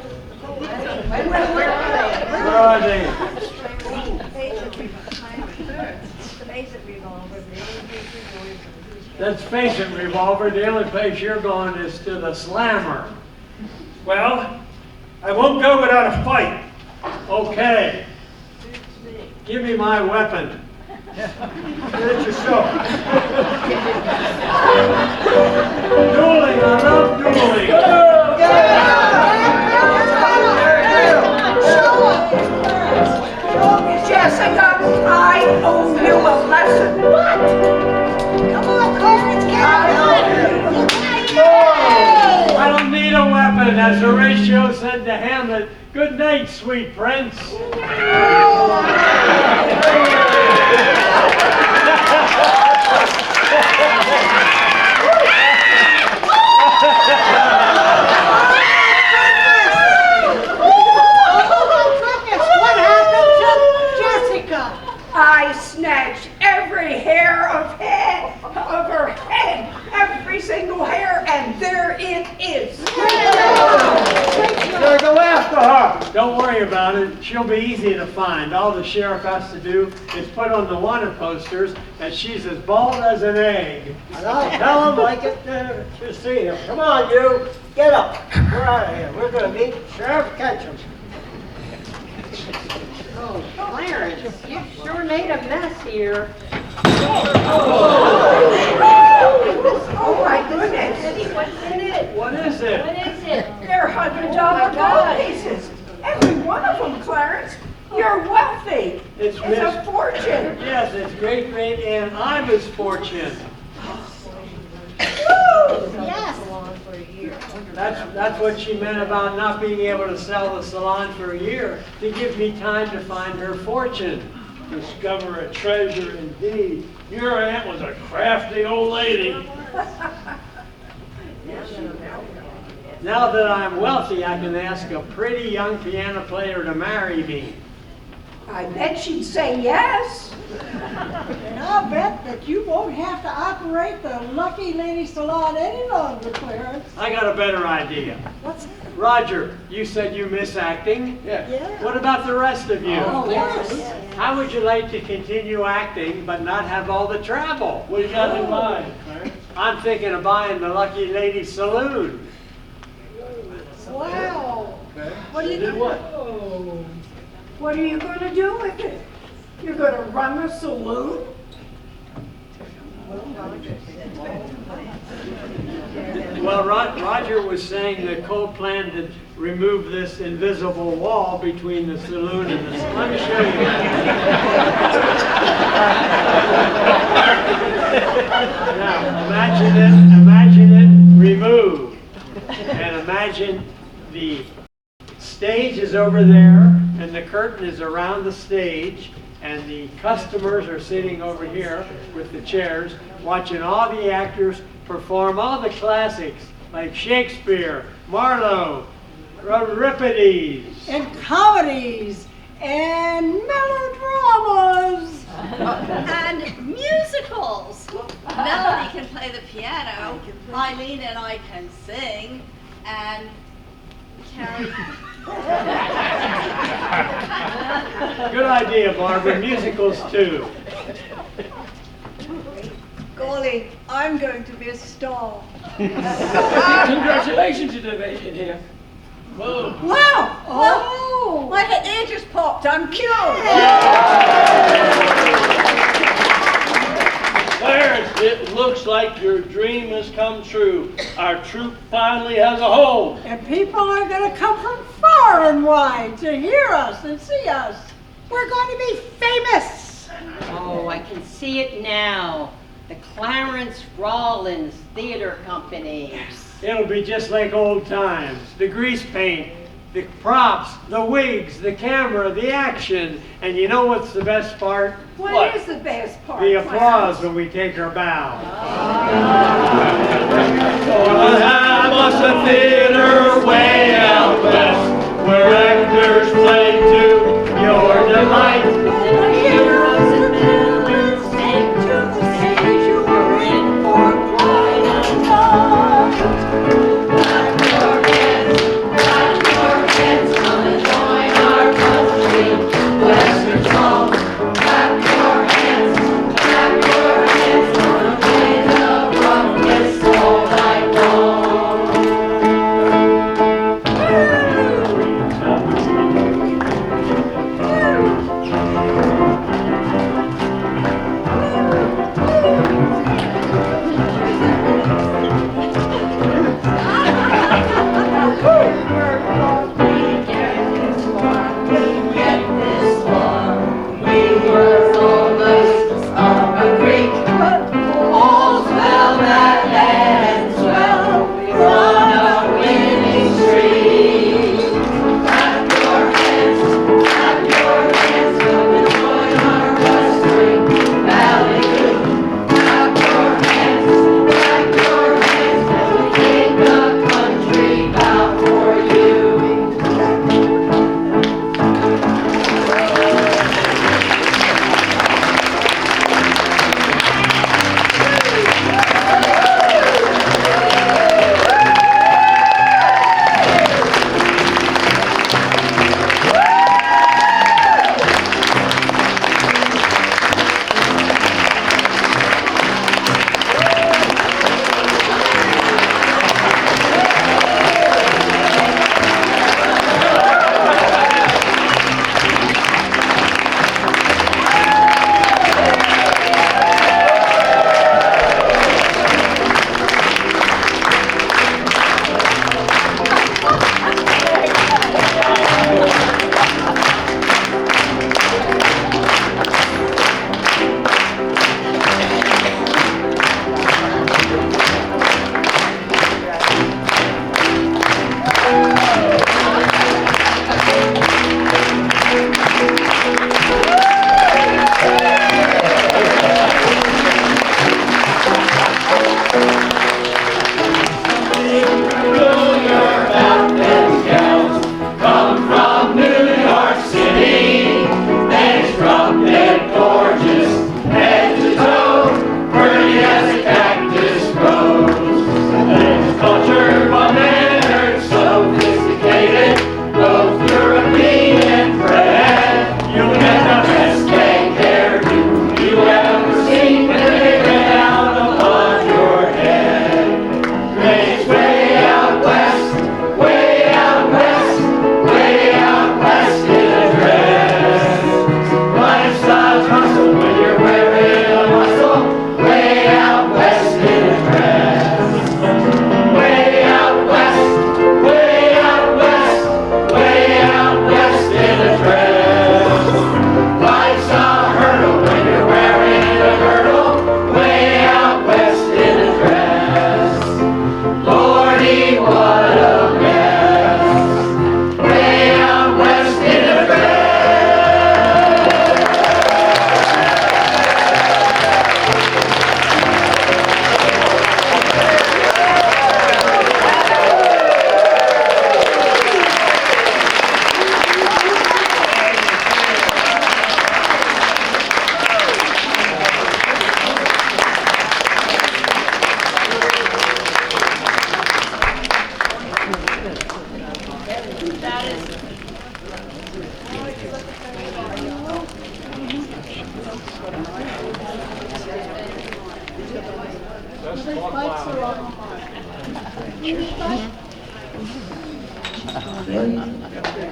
Where are they? Let's face it, Revolver, the only place you're going is to the slammer. Well, I won't go without a fight. Okay. Give me my weapon. Get it yourself. Dueling, I love dueling. Jessica, I owe you a lesson. What? Come on, Clarence, get on! I don't need a weapon, as Horatio said to Hamlet. Good night, sweet prince. What happened to Jessica? I snatched every hair of her head, every single hair, and there it is. Gotta go after her. Don't worry about it. She'll be easy to find. All the sheriff has to do is put on the wanted posters that she's as bald as an egg. And I'll tell them like it to see him. Come on, you. Get up. We're out of here. We're going to meet Sheriff Ketchum. Oh, Clarence, you sure made a mess here. Oh my goodness. What's in it? What is it? What is it? They're $100 gold pieces. Every one of them, Clarence. You're wealthy. It's a fortune. Yes, it's great, and I'm his fortune. Yes. That's what she meant about not being able to sell the salon for a year, to give me time to find her fortune. Discover a treasure indeed. Your aunt was a crafty old lady. Now that I'm wealthy, I can ask a pretty young piano player to marry me. I bet she'd say yes. And I'll bet that you won't have to operate the Lucky Lady Salon any longer, Clarence. I got a better idea. What's Roger, you said you miss acting? Yeah. What about the rest of you? Oh, yes. How would you like to continue acting but not have all the travel? What do you got in mind, Clarence? I'm thinking of buying the Lucky Lady Saloon. Wow. Okay. What do you do? What? What are you going to do with it? You're going to run a saloon? Well, Roger was saying that Cole planned to remove this invisible wall between the saloon and the... Let me show you. Now, imagine it removed. And imagine the stage is over there, and the curtain is around the stage, and the customers are sitting over here with the chairs, watching all the actors perform all the classics, like Shakespeare, Marlowe, Euripides. And comedies and melodramas. And musicals. Melody can play the piano, Eileen and I can sing, and Carrie. Good idea, Barbara. Musicals, too. Golly, I'm going to be a star. Congratulations, you innovation here. Whoa. Wow! Oh! My head just popped. I'm cured. Clarence, it looks like your dream has come true. Our troupe finally has a home. And people are going to come from far and wide to hear us and see us. We're going to be famous. Oh, I can see it now. The Clarence Rollins Theater Company. It'll be just like old times. The grease paint, the props, the wigs, the camera, the action, and you know what's the best part? What is the best part? The applause when we take our bow. Gonna have us a theater way out west, where actors play to your delight. Heroes and villains take to the stage. You're in for quite a night. Clap your hands, come and join our country. Western song. Clap your hands, gonna play the roughest all night long.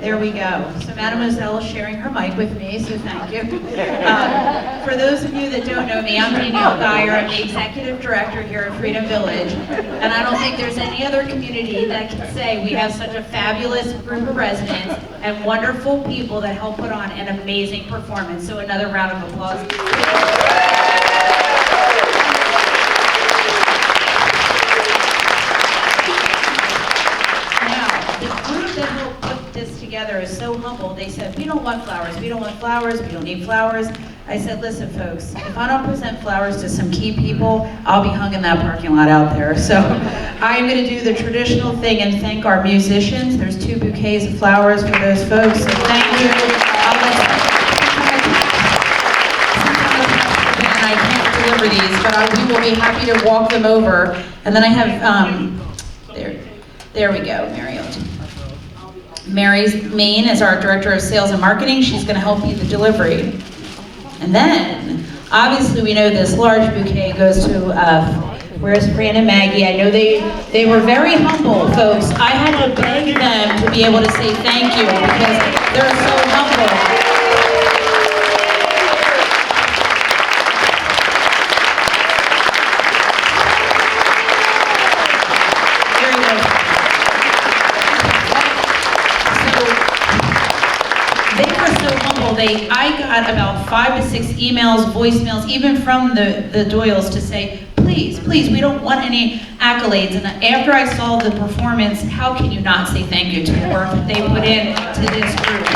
There we go. So Mademoiselle is sharing her mic with me, so thank you. For those of you that don't know me, I'm Danielle Geyer. I'm the executive director here at Freedom Village. And I don't think there's any other community that can say we have such a fabulous group of residents and wonderful people that help put on an amazing performance. So another round of applause. was so humble. They said, we don't want flowers, we don't want flowers, we don't need flowers. I said, listen, folks, if I don't present flowers to some key people, I'll be hung in that parking lot out there. So I'm going to do the traditional thing and thank our musicians. There's 2 bouquets of flowers for those folks, so thank you. And I can't deliver these, but we will be happy to walk them over. And then I have, there we go, Mary's Main is our Director of Sales and Marketing. She's going to help you the delivery. And then, obviously, we know this large bouquet goes to, where's Fran and Maggie? I know they were very humble, folks. I had to beg them to be able to say thank you because they're so humble. I got about 5 to 6 emails, voicemails, even from the Doyles to say, please, we don't want any accolades. And after I saw the performance, how can you not say thank you to the work that they put in to this group?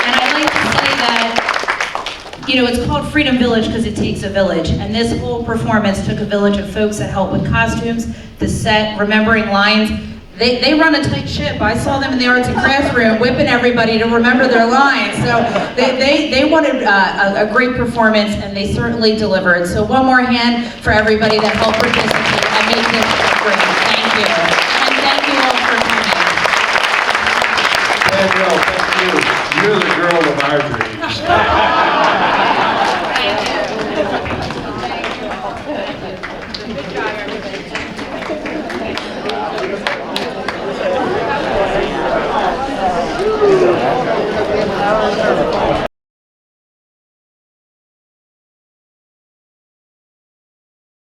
And I'd like to say that, you know, it's called Freedom Village because it takes a village. And this whole performance took a village of folks that helped with costumes, the set, remembering lines. They run a tight ship. I saw them in the arts and crafts room whipping everybody to remember their lines. So they wanted a great performance, and they certainly delivered. So one more hand for everybody that helped participate and make this great.